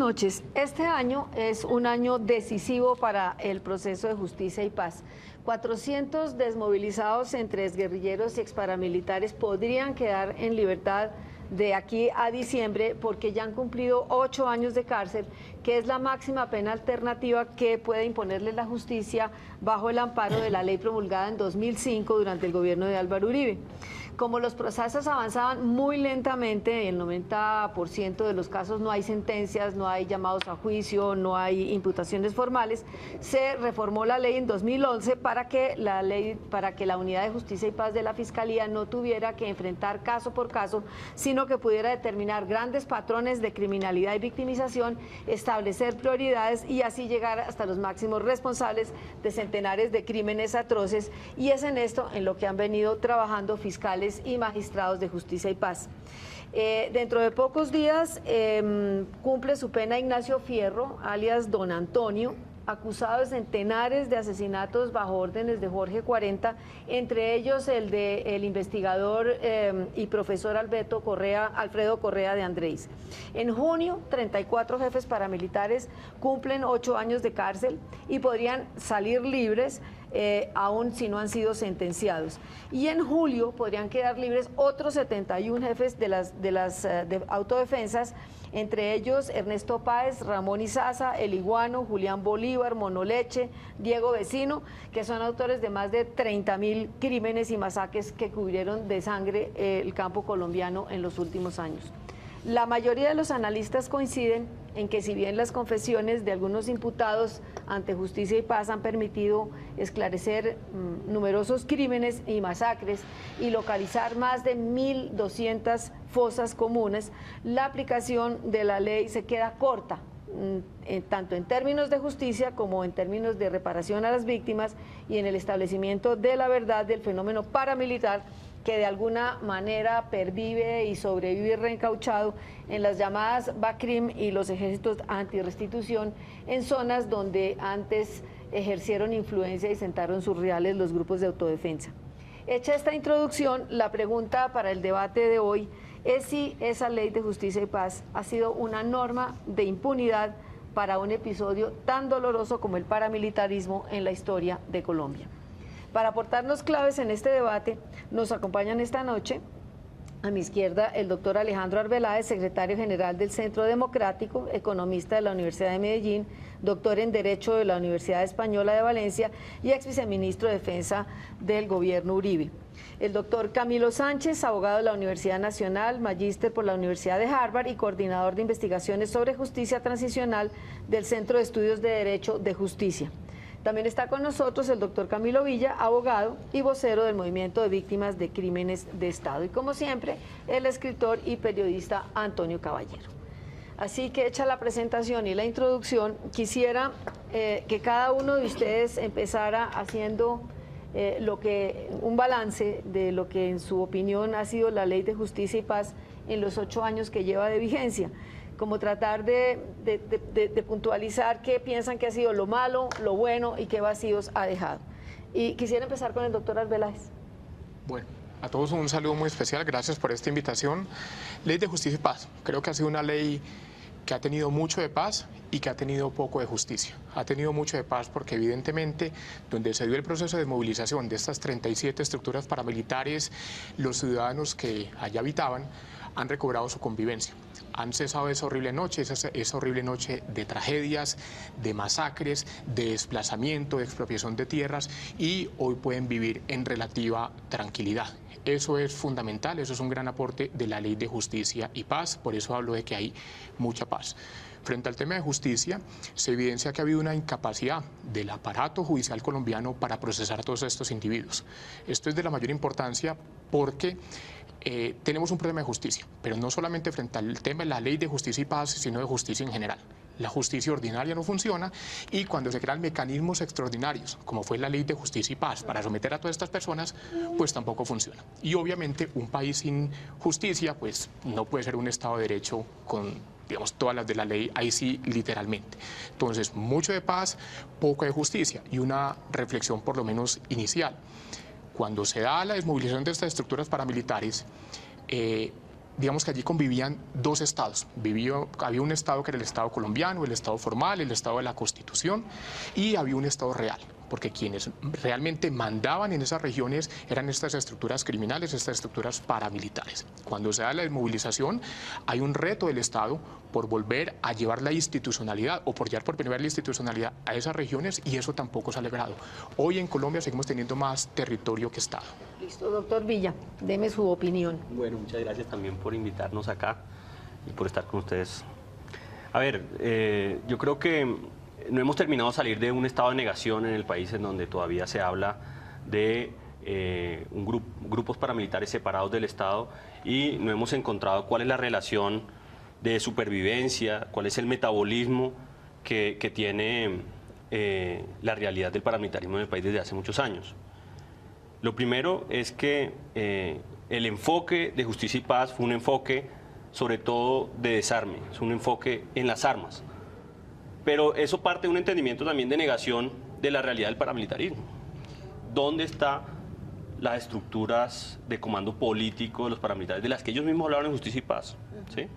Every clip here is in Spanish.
noches. Este año es un año decisivo para el proceso de justicia y paz. 400 desmovilizados entre exguerrilleros y exparamilitares podrían quedar en libertad de aquí a diciembre porque ya han cumplido 8 años de cárcel, que es la máxima pena alternativa que puede imponerle la justicia bajo el amparo de la ley promulgada en 2005 durante el gobierno de Álvaro Uribe. Como los procesos avanzaban muy lentamente, en el 90% de los casos no hay sentencias, no hay llamados a juicio, no hay imputaciones formales, se reformó la ley en 2011 para que la Unidad de Justicia y Paz de la Fiscalía no tuviera que enfrentar caso por caso, sino que pudiera determinar grandes patrones de criminalidad y victimización, establecer prioridades y así llegar hasta los máximos responsables de centenares de crímenes atroces, y es en esto en lo que han venido trabajando fiscales y magistrados de justicia y paz. Dentro de pocos días cumple su pena Ignacio Fierro, alias Don Antonio, acusado de centenares de asesinatos bajo órdenes de Jorge 40, entre ellos el del investigador y profesor Alfredo Correa de Andrés. En junio, 34 jefes paramilitares cumplen 8 años de cárcel y podrían salir libres aún si no han sido sentenciados. Y en julio podrían quedar libres otros 71 jefes de autodefensas, entre ellos Ernesto Páez, Ramón Izaza, El Iguano, Julián Bolívar, Monoleche, Diego Vecino, que son autores de más de 30.000 crímenes y masacres que cubrieron de sangre el campo colombiano en los últimos años. La mayoría de los analistas coinciden en que si bien las confesiones de algunos imputados ante Justicia y Paz han permitido esclarecer numerosos crímenes y masacres y localizar más de 1.200 fosas comunes, la aplicación de la ley se queda corta, tanto en términos de justicia como en términos de reparación a las víctimas y en el establecimiento de la verdad del fenómeno paramilitar que de alguna manera pervive y sobrevive reencauchado en las llamadas BACRIM y los ejércitos antirrestitución en zonas donde antes ejercieron influencia y sentaron sus reales los grupos de autodefensa. Hecha esta introducción, la pregunta para el debate de hoy es si esa ley de justicia y paz ha sido una norma de impunidad para un episodio tan doloroso como el paramilitarismo en la historia de Colombia. Para aportarnos claves en este debate, nos acompañan esta noche, a mi izquierda, el doctor Alejandro Arbeláez, secretario general del Centro Democrático, economista de la Universidad de Medellín, doctor en Derecho de la Universidad Española de Valencia y ex viceministro de Defensa del gobierno Uribe. El doctor Camilo Sánchez, abogado de la Universidad Nacional, magíster por la Universidad de Harvard y coordinador de investigaciones sobre justicia transicional del Centro de Estudios de Derecho de Justicia. También está con nosotros el doctor Camilo Villa, abogado y vocero del Movimiento de Víctimas de Crímenes de Estado. Y como siempre, el escritor y periodista Antonio Caballero. Así que hecha la presentación y la introducción, quisiera que cada uno de ustedes empezara haciendo un balance de lo que en su opinión ha sido la Ley de Justicia y Paz en los 8 años que lleva de vigencia. Como tratar de puntualizar qué piensan que ha sido lo malo, lo bueno y qué vacíos ha dejado. Y quisiera empezar con el doctor Arbeláez. Bueno, a todos un saludo muy especial, gracias por esta invitación. Ley de Justicia y Paz, creo que ha sido una ley que ha tenido mucho de paz y que ha tenido poco de justicia. Ha tenido mucho de paz porque evidentemente donde se dio el proceso de movilización de estas 37 estructuras paramilitares, los ciudadanos que allá habitaban han recobrado su convivencia. Han cesado esa horrible noche de tragedias, de masacres, de desplazamiento, de expropiación de tierras y hoy pueden vivir en relativa tranquilidad. Eso es fundamental, eso es un gran aporte de la Ley de Justicia y Paz, por eso hablo de que hay mucha paz. Frente al tema de justicia, se evidencia que ha habido una incapacidad del aparato judicial colombiano para procesar a todos estos individuos. Esto es de la mayor importancia porque tenemos un problema de justicia, pero no solamente frente al tema de la Ley de Justicia y Paz, sino de justicia en general. La justicia ordinaria no funciona y cuando se crean mecanismos extraordinarios, como fue la Ley de Justicia y Paz, para someter a todas estas personas, pues tampoco funciona. Y obviamente un país sin justicia, pues no puede ser un Estado de Derecho con, digamos, todas las de la ley, ahí sí, literalmente. Entonces, mucho de paz, poco de justicia y una reflexión por lo menos inicial. Cuando se da la desmovilización de estas estructuras paramilitares, digamos que allí convivían dos estados. Había un estado que era el estado colombiano, el estado formal, el estado de la Constitución, y había un estado real, porque quienes realmente mandaban en esas regiones eran estas estructuras criminales, estas estructuras paramilitares. Cuando se da la desmovilización, hay un reto del Estado por volver a llevar la institucionalidad o por llevar por primera vez la institucionalidad a esas regiones, y eso tampoco se ha logrado. Hoy en Colombia seguimos teniendo más territorio que Estado. Listo, doctor Villa, deme su opinión. Bueno, muchas gracias también por invitarnos acá y por estar con ustedes. A ver, yo creo que no hemos terminado de salir de un estado de negación en el país en donde todavía se habla de grupos paramilitares separados del Estado, y no hemos encontrado cuál es la relación de supervivencia, cuál es el metabolismo que tiene la realidad del paramilitarismo en el país desde hace muchos años. Lo primero es que el enfoque de Justicia y Paz fue un enfoque sobre todo de desarme, es un enfoque en las armas. Pero eso parte de un entendimiento también de negación de la realidad del paramilitarismo. ¿Dónde están las estructuras de comando político de los paramilitares, de las que ellos mismos hablaron en Justicia y Paz? ¿Sí?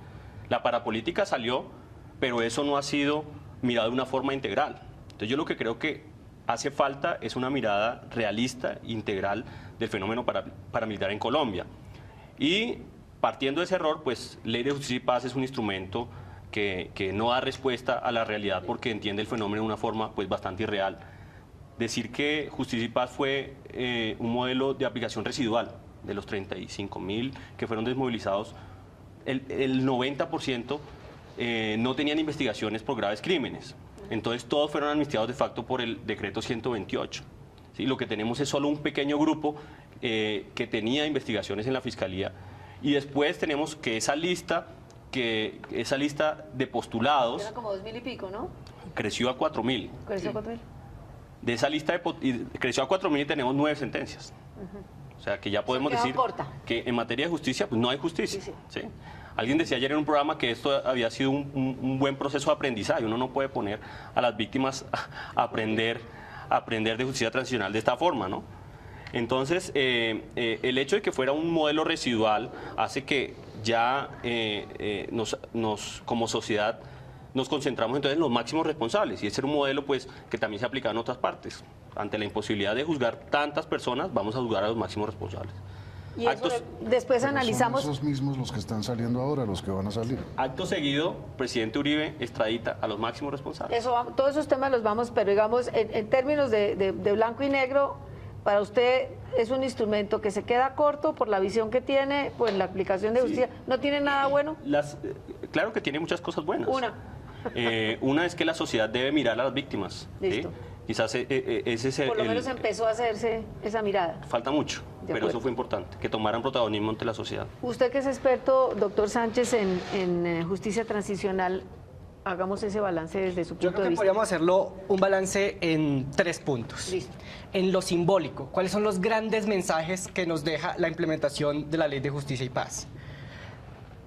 La parapolítica salió, pero eso no ha sido mirado de una forma integral. Entonces yo lo que creo que hace falta es una mirada realista, integral del fenómeno paramilitar en Colombia. Y partiendo de ese error, pues Ley de Justicia y Paz es un instrumento que no da respuesta a la realidad porque entiende el fenómeno de una forma pues bastante irreal. Decir que Justicia y Paz fue un modelo de aplicación residual de los 35.000 que fueron desmovilizados, el 90% no tenían investigaciones por graves crímenes. Entonces todos fueron amnistiados de facto por el decreto 128. ¿Sí? Lo que tenemos es solo un pequeño grupo que tenía investigaciones en la Fiscalía, y después tenemos que esa lista de postulados... Era como 2.000 y pico, ¿no? Creció a 4.000. Creció a 4.000. De esa lista creció a 4.000 y tenemos 9 sentencias. O sea, que ya podemos decir que en materia de justicia pues no hay justicia. ¿Sí? Alguien decía ayer en un programa que esto había sido un buen proceso de aprendizaje. Uno no puede poner a las víctimas a aprender de justicia transicional de esta forma, ¿no? Entonces, el hecho de que fuera un modelo residual hace que ya como sociedad nos concentramos entonces en los máximos responsables, y ese era un modelo pues que también se aplicaba en otras partes. Ante la imposibilidad de juzgar tantas personas, vamos a juzgar a los máximos responsables. Y después analizamos... Son esos mismos los que están saliendo ahora, los que van a salir. Acto seguido, presidente Uribe extradita a los máximos responsables. Todos esos temas los vamos, pero digamos, en términos de blanco y negro, para usted es un instrumento que se queda corto por la visión que tiene, pues la aplicación de justicia. ¿No tiene nada bueno? Claro que tiene muchas cosas buenas. Una es que la sociedad debe mirar a las víctimas. Listo. ¿Sí? Quizás ese es por lo menos empezó a hacerse esa mirada. Falta mucho, pero eso fue importante, que tomaran protagonismo ante la sociedad. Usted que es experto, doctor Sánchez, en justicia transicional, hagamos ese balance desde su punto de vista. Yo creo que podríamos hacerlo un balance en 3 puntos. Listo. En lo simbólico, ¿cuáles son los grandes mensajes que nos deja la implementación de la Ley de Justicia y Paz?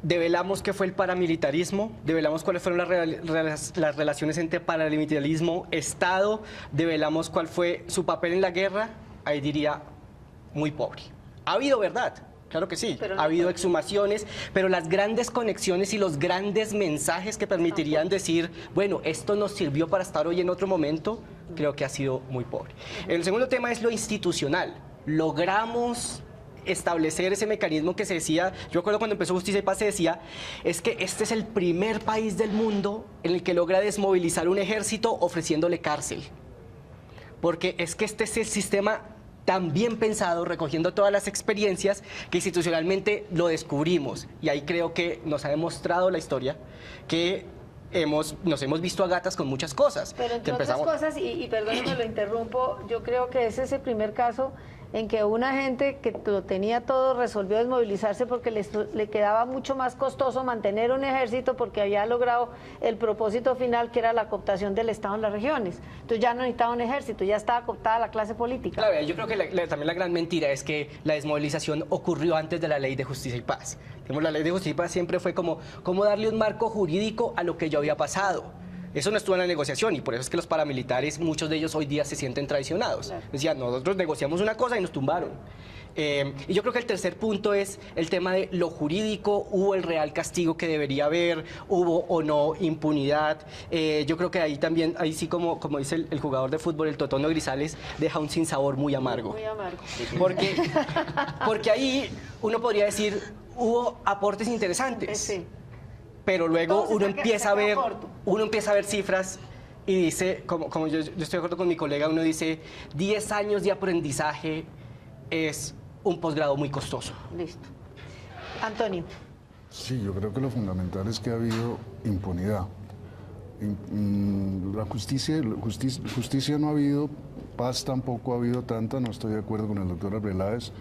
Develamos qué fue el paramilitarismo, develamos cuáles fueron las relaciones entre paramilitarismo, Estado, develamos cuál fue su papel en la guerra. Ahí diría, muy pobre. ¿Ha habido verdad? Claro que sí, ha habido exhumaciones, pero las grandes conexiones y los grandes mensajes que permitirían decir, bueno, esto nos sirvió para estar hoy en otro momento, creo que ha sido muy pobre. El segundo tema es lo institucional. Logramos establecer ese mecanismo que se decía, yo recuerdo cuando empezó Justicia y Paz se decía, es que este es el primer país del mundo en el que logra desmovilizar un ejército ofreciéndole cárcel. Porque es que este es el sistema tan bien pensado, recogiendo todas las experiencias, que institucionalmente lo descubrimos. Y ahí creo que nos ha demostrado la historia que nos hemos visto a gatas con muchas cosas. Pero entre otras cosas, y perdónenme, lo interrumpo, yo creo que ese es el primer caso en que una gente que lo tenía todo resolvió desmovilizarse porque le quedaba mucho más costoso mantener un ejército, porque había logrado el propósito final, que era la cooptación del Estado en las regiones. Entonces ya no necesitaba un ejército, ya estaba cooptada la clase política. Claro, yo creo que también la gran mentira es que la desmovilización ocurrió antes de la Ley de Justicia y Paz. La Ley de Justicia y Paz siempre fue como darle un marco jurídico a lo que ya había pasado. Eso no estuvo en la negociación y por eso es que los paramilitares, muchos de ellos hoy día se sienten traicionados. Claro. Decían, nosotros negociamos una cosa y nos tumbaron. Y yo creo que el tercer punto es el tema de lo jurídico, hubo el real castigo que debería haber, hubo o no impunidad. Yo creo que ahí también, ahí sí como dice el jugador de fútbol, el Totono Grisales, deja un sinsabor muy amargo. Muy amargo. Porque ahí uno podría decir, hubo aportes interesantes. Sí. Pero luego Todo se uno empieza a ver cifras y dice, como yo estoy de acuerdo con mi colega, uno dice, 10 años de aprendizaje es un posgrado muy costoso. Listo. Antonio. Sí, yo creo que lo fundamental es que ha habido impunidad. La justicia no ha habido, paz tampoco ha habido tanta, no estoy de acuerdo con el doctor Arbeláez.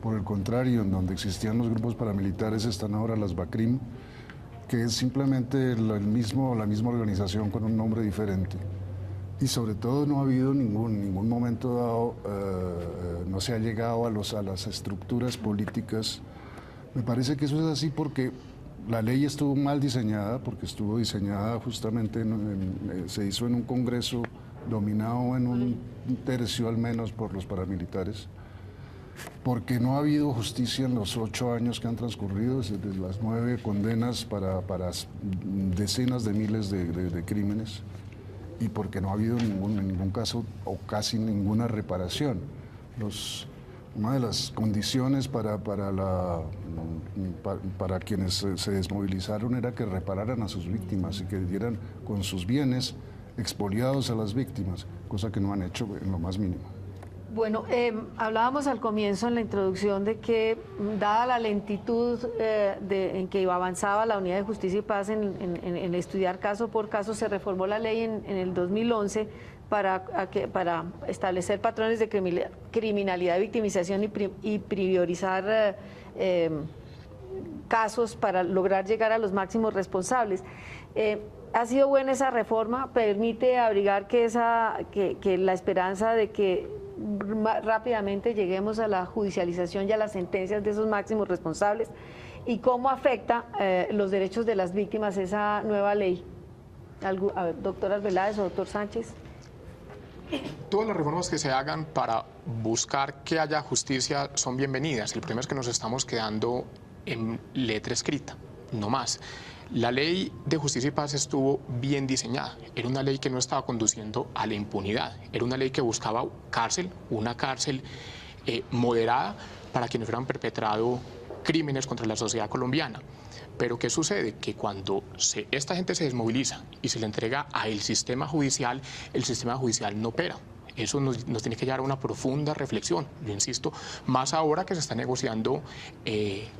Por el contrario, en donde existían los grupos paramilitares están ahora las BACRIM, que es simplemente la misma organización con un nombre diferente. Y sobre todo no ha habido ningún momento dado, no se ha llegado a las estructuras políticas. Me parece que eso es así porque la ley estuvo mal diseñada, porque estuvo diseñada justamente, se hizo en un Congreso dominado en un tercio al menos por los paramilitares, porque no ha habido justicia en los 8 años que han transcurrido, desde las 9 condenas para decenas de miles de crímenes, y porque no ha habido en ningún caso o casi ninguna reparación. Una de las condiciones para quienes se desmovilizaron era que repararan a sus víctimas y que dieran con sus bienes expoliados a las víctimas, cosa que no han hecho en lo más mínimo. Bueno, hablábamos al comienzo en la introducción de que, dada la lentitud en que avanzaba la Unidad de Justicia y Paz en estudiar caso por caso, se reformó la ley en el 2011 para establecer patrones de criminalidad de victimización y priorizar casos para lograr llegar a los máximos responsables. Ha sido buena esa reforma, permite abrigar que la esperanza de que rápidamente lleguemos a la judicialización y a las sentencias de esos máximos responsables, y cómo afecta los derechos de las víctimas esa nueva ley. A ver, doctor Arbeláez o doctor Sánchez. Todas las reformas que se hagan para buscar que haya justicia son bienvenidas. El problema es que nos estamos quedando en letra escrita, no más. La ley de justicia y paz estuvo bien diseñada. Era una ley que no estaba conduciendo a la impunidad. Era una ley que buscaba una cárcel moderada para quienes hubieran perpetrado crímenes contra la sociedad colombiana. Pero ¿qué sucede? Que cuando esta gente se desmoviliza y se le entrega al sistema judicial, el sistema judicial no opera. Eso nos tiene que llevar a una profunda reflexión. Yo insisto, más ahora que se está negociando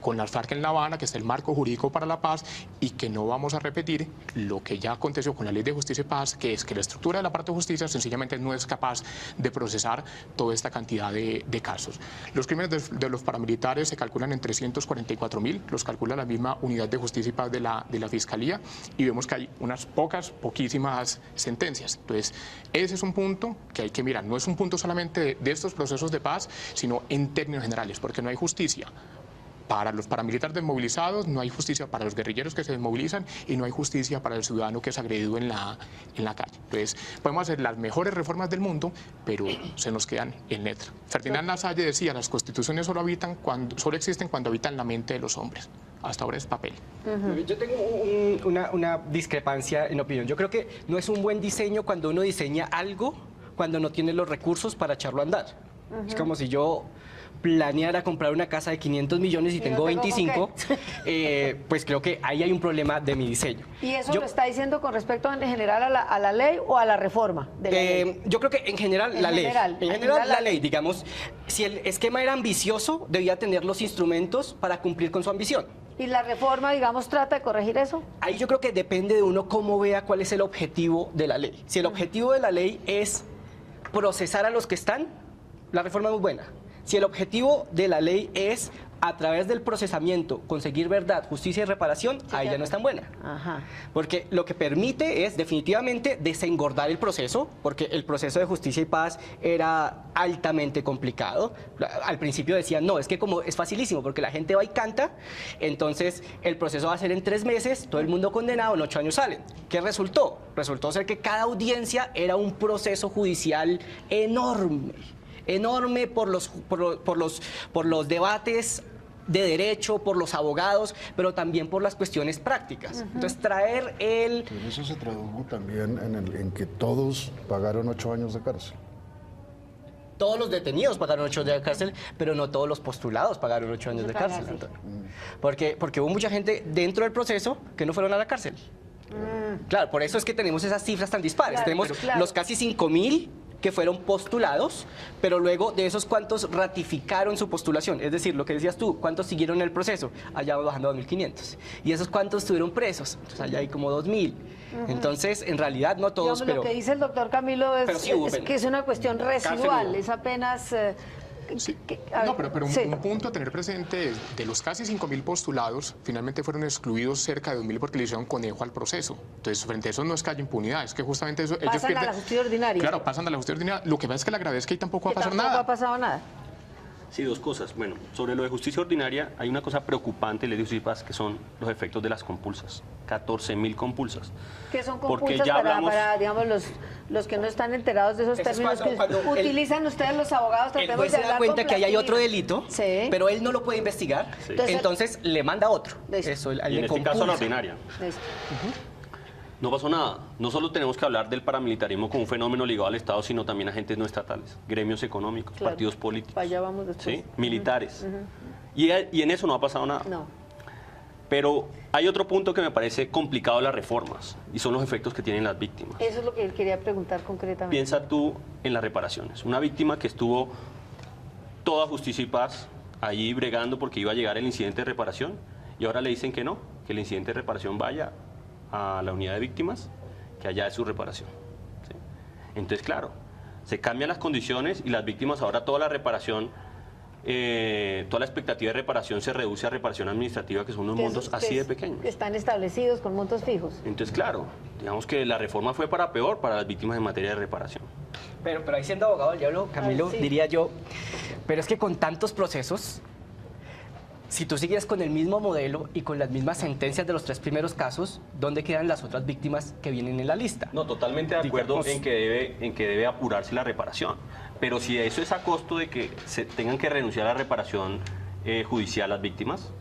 con las FARC en La Habana, que está el marco jurídico para la paz, y que no vamos a repetir lo que ya aconteció con la Ley de Justicia y Paz, que es que la estructura de la parte de justicia sencillamente no es capaz de procesar toda esta cantidad de casos. Los crímenes de los paramilitares se calculan en 344.000, los calcula la misma Unidad de Justicia y Paz de la Fiscalía, y vemos que hay poquísimas sentencias. Entonces, ese es un punto que hay que mirar. No es un punto solamente de estos procesos de paz, sino en términos generales, porque no hay justicia para los paramilitares desmovilizados, no hay justicia para los guerrilleros que se desmovilizan y no hay justicia para el ciudadano que es agredido en la calle. Entonces, podemos hacer las mejores reformas del mundo, pero se nos quedan en letra. Ferdinand Lasalle decía, las constituciones solo existen cuando habitan la mente de los hombres. Hasta ahora es papel. Yo tengo una discrepancia en opinión. Yo creo que no es un buen diseño cuando uno diseña algo cuando no tiene los recursos para echarlo a andar. Es como si yo planeara comprar una casa de 500 millones y tengo 25, pues creo que ahí hay un problema de mi diseño. ¿Y eso lo está diciendo con respecto en general a la ley o a la reforma de la ley? Yo creo que en general la ley. En general la ley, digamos, si el esquema era ambicioso, debía tener los instrumentos para cumplir con su ambición. ¿Y la reforma, digamos, trata de corregir eso? Ahí yo creo que depende de uno cómo vea cuál es el objetivo de la ley. Si el objetivo de la ley es procesar a los que están, la reforma es muy buena. Si el objetivo de la ley es a través del procesamiento conseguir verdad, justicia y reparación, ahí ya no es tan buena. Ajá. Porque lo que permite es definitivamente desengordar el proceso, porque el proceso de justicia y paz era altamente complicado. Al principio decían, no, es que como es facilísimo, porque la gente va y canta, entonces el proceso va a ser en 3 meses, todo el mundo condenado, en 8 años salen. ¿Qué resultó? Resultó ser que cada audiencia era un proceso judicial enorme. Enorme por los debates de derecho, por los abogados, pero también por las cuestiones prácticas. Entonces, traer el... Pero eso se tradujo también en que todos pagaron 8 años de cárcel. Todos los detenidos pagaron 8 años de cárcel, pero no todos los postulados pagaron 8 años de cárcel, Antonio. Porque hubo mucha gente dentro del proceso que no fueron a la cárcel. Claro, por eso es que tenemos esas cifras tan dispares. Claro, Tenemos pero claro. los casi 5.000 que fueron postulados, pero luego de esos cuántos ratificaron su postulación. Es decir, lo que decías tú, cuántos siguieron el proceso, allá va bajando a 2.500. Y esos cuántos estuvieron presos, entonces allá hay como 2.000. Entonces, en realidad no todos, Digamos, pero... lo que dice el doctor Camilo Pero sí hubo es pena. que es una cuestión residual, hubo. es apenas... Sí. a No, ver, pero sí. un punto a tener presente es, de los casi 5.000 postulados, finalmente fueron excluidos cerca de 2.000 porque le hicieron conejo al proceso. Entonces, frente a eso no es que haya impunidad, es que justamente eso... ellos Pasan a la justicia ordinaria. Claro, pasan a la justicia ordinaria. Lo que pasa es que la gravedad es que ahí tampoco va a Que pasar tampoco nada. ha pasado nada. Sí, 2 cosas. Bueno, sobre lo de justicia ordinaria, hay una cosa preocupante en la ley de justicia y paz, que son los efectos de las compulsas. 14.000 compulsas. Que son Porque compulsas ya hablamos- para, digamos, los que no están enterados de esos Eso es términos cuando que utilizan ustedes los abogados. El Tratemos juez de se da hablar cuenta con que ahí hay otro plastidad. delito, Sí. pero él no lo puede investigar, Sí. entonces le manda otro. Listo. Eso, él Y en le este caso a la compulsa. ordinaria. Listo. No pasó nada. No solo tenemos que hablar del paramilitarismo como un fenómeno ligado al Estado, sino también agentes no estatales, gremios económicos, Claro. partidos políticos, Para allá vamos después. ¿sí? Militares. Y en eso no ha pasado nada. No. Pero hay otro punto que me parece complicado de las reformas, y son los efectos que tienen las víctimas. Eso es lo que quería preguntar concretamente. Piensa tú en las reparaciones. Una víctima que estuvo toda justicia y paz allí bregando porque iba a llegar el incidente de reparación, y ahora le dicen que no, que el incidente de reparación vaya a la unidad de víctimas, que allá es su reparación. ¿Sí? Entonces, claro, se cambian las condiciones y las víctimas ahora toda la reparación, toda la expectativa de reparación se reduce a reparación administrativa, que son unos montos así de pequeños. Están establecidos con montos fijos. Entonces, claro, digamos que la reforma fue para peor para las víctimas en materia de reparación. Pero ahí siendo abogado del diablo, Camilo, sí. diría yo, pero es que con tantos procesos, si tú sigues con el mismo modelo y con las mismas sentencias de los 3 primeros casos, ¿dónde quedan las otras víctimas que vienen en la lista? No, totalmente de acuerdo Digamos- en que debe apurarse la reparación. Pero si eso es a costo de que se tengan que renunciar a la reparación judicial las víctimas,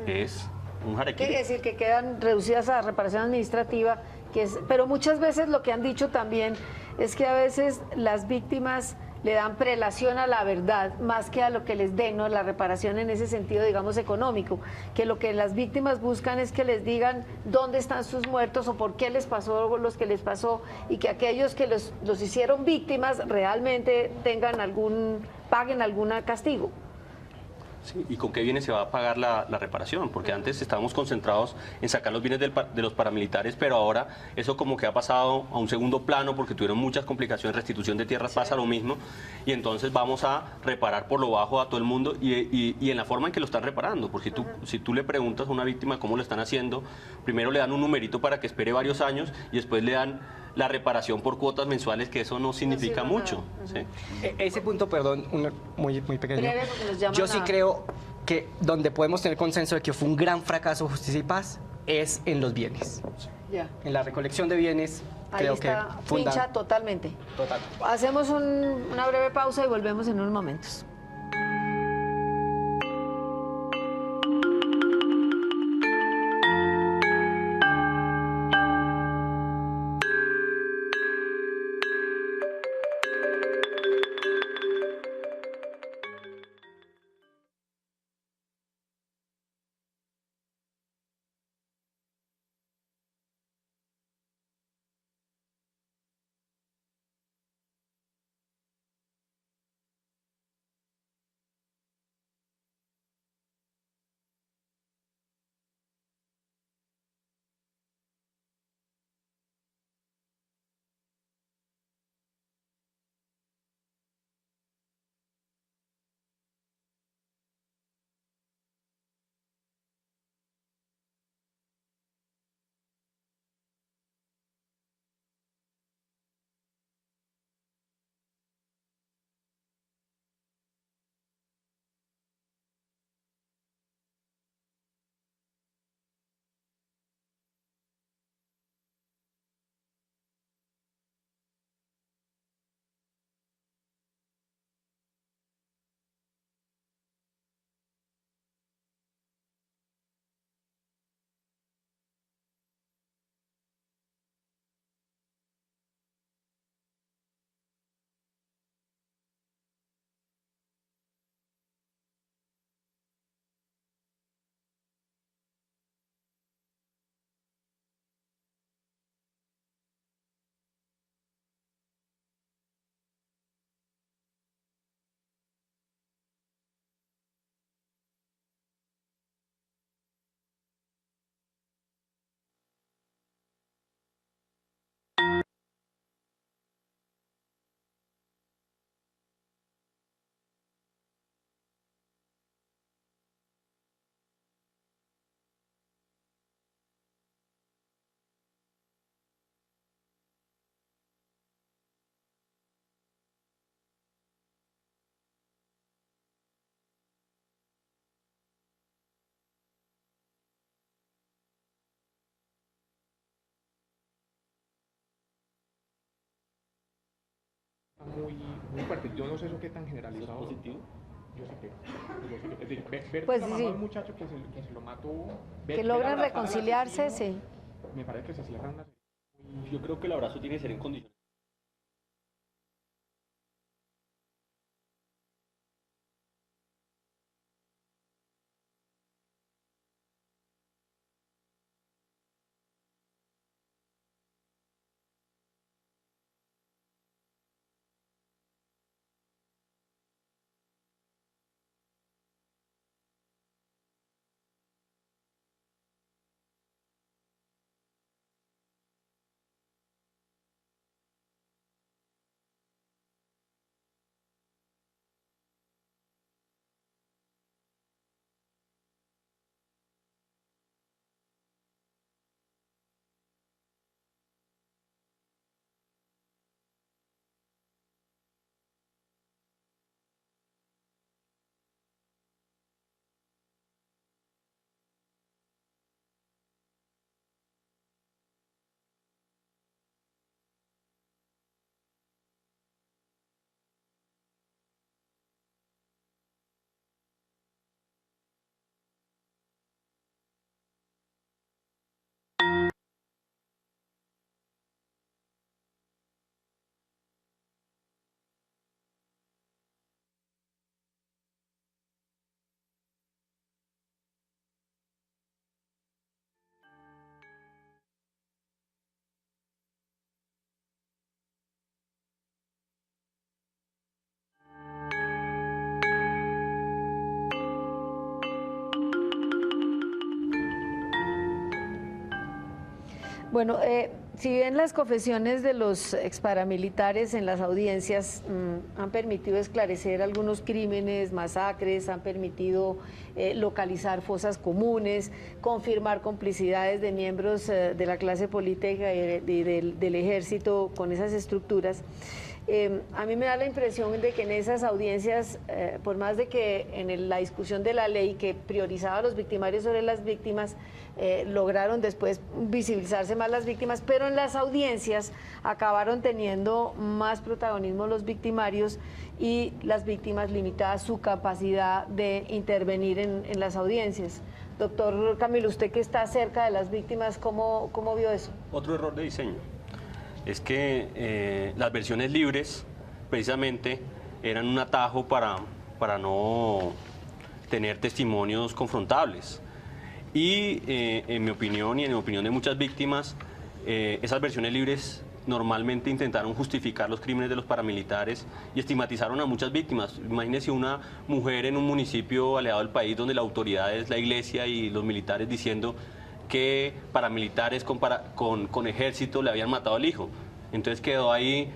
es un Quiere jarequí. decir que quedan reducidas a reparación administrativa, pero muchas veces lo que han dicho también es que a veces las víctimas le dan prelación a la verdad más que a lo que les den, ¿no? La reparación en ese sentido, digamos, económico, que lo que las víctimas buscan es que les digan dónde están sus muertos o por qué les pasó los que les pasó, y que aquellos que los hicieron víctimas realmente paguen algún castigo. Sí, ¿y con qué bienes se va a pagar la reparación? Porque antes estábamos concentrados en sacar los bienes de los paramilitares, pero ahora eso como que ha pasado a un segundo plano porque tuvieron muchas complicaciones, restitución de tierras pasa lo mismo, y entonces vamos a reparar por lo bajo a todo el mundo y en la forma en que lo están reparando, porque si tú le preguntas a una víctima cómo lo están haciendo, primero le dan un numerito para que espere varios años y después le dan la reparación por cuotas mensuales, que eso no significa sirve mucho. nada. ¿Sí? Ese punto, perdón, muy pequeño. Breve, porque nos llaman Yo sí a- creo que donde podemos tener consenso de que fue un gran fracaso Justicia y Paz es en los bienes. Ya. En la recolección de bienes, Ahí creo está, que pincha totalmente. Total. Hacemos una breve pausa y volvemos en unos momentos. muy fuerte. Yo no sé eso qué tan generalizado. ¿Es positivo? Yo sí creo. Es decir, ver Pues la sí, mamá sí. del muchacho que se lo mató, Que logran reconciliarse, sí. Me parece que se cierran una... Yo creo que el abrazo tiene que ser en condiciones. Bueno, si bien las confesiones de los exparamilitares en las audiencias han permitido esclarecer algunos crímenes, masacres, han permitido localizar fosas comunes, confirmar complicidades de miembros de la clase política y del ejército con esas estructuras, a mí me da la impresión de que en esas audiencias, por más de que en la discusión de la ley que priorizaba a los victimarios sobre las víctimas, lograron después visibilizarse más las víctimas, pero en las audiencias acabaron teniendo más protagonismo los victimarios y las víctimas limitadas su capacidad de intervenir en las audiencias. Doctor Camilo, usted que está cerca de las víctimas, ¿cómo vio eso? Otro error de diseño es que las versiones libres precisamente eran un atajo para no tener testimonios confrontables. Y en mi opinión y en la opinión de muchas víctimas, esas versiones libres normalmente intentaron justificar los crímenes de los paramilitares y estigmatizaron a muchas víctimas. Imagínese una mujer en un municipio aliado del país donde la autoridad es la iglesia y los militares diciendo que paramilitares con ejército le habían matado al hijo. Entonces quedó ahí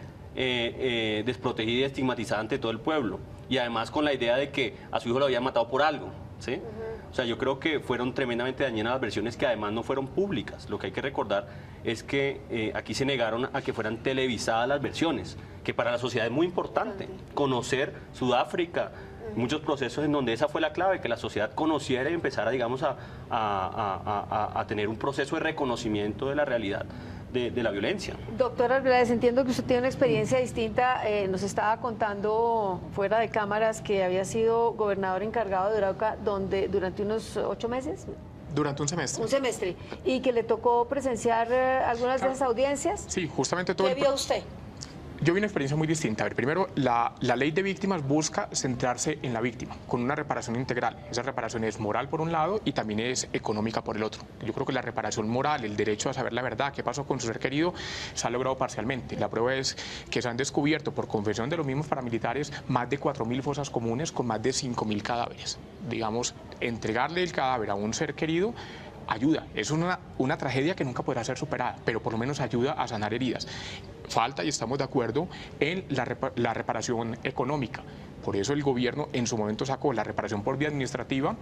desprotegida y estigmatizada ante todo el pueblo. Y además con la idea de que a su hijo lo habían matado por algo, ¿sí? O sea, yo creo que fueron tremendamente dañinas las versiones que además no fueron públicas. Lo que hay que recordar es que aquí se negaron a que fueran televisadas las versiones, que para la sociedad es muy importante conocer Sudáfrica, muchos procesos en donde esa fue la clave, que la sociedad conociera y empezara, digamos, a tener un proceso de reconocimiento de la realidad de la violencia. Doctor Arbeláez, entiendo que usted tiene una experiencia distinta. Nos estaba contando fuera de cámaras que había sido gobernador encargado de Arauca durante unos 8 meses. Durante un semestre. Un semestre. Y que le tocó presenciar algunas de esas audiencias. Sí, justamente todo. ¿Qué vio usted? Yo vi una experiencia muy distinta. A ver, primero, la ley de víctimas busca centrarse en la víctima, con una reparación integral. Esa reparación es moral por un lado y también es económica por el otro. Yo creo que la reparación moral, el derecho a saber la verdad, qué pasó con su ser querido, se ha logrado parcialmente. La prueba es que se han descubierto, por confesión de los mismos paramilitares, más de 4.000 fosas comunes con más de 5.000 cadáveres. Digamos, entregarle el cadáver a un ser querido ayuda. Es una tragedia que nunca podrá ser superada, pero por lo menos ayuda a sanar heridas. Falta, y estamos de acuerdo, en la reparación económica. Por eso el gobierno en su momento sacó la reparación por vía administrativa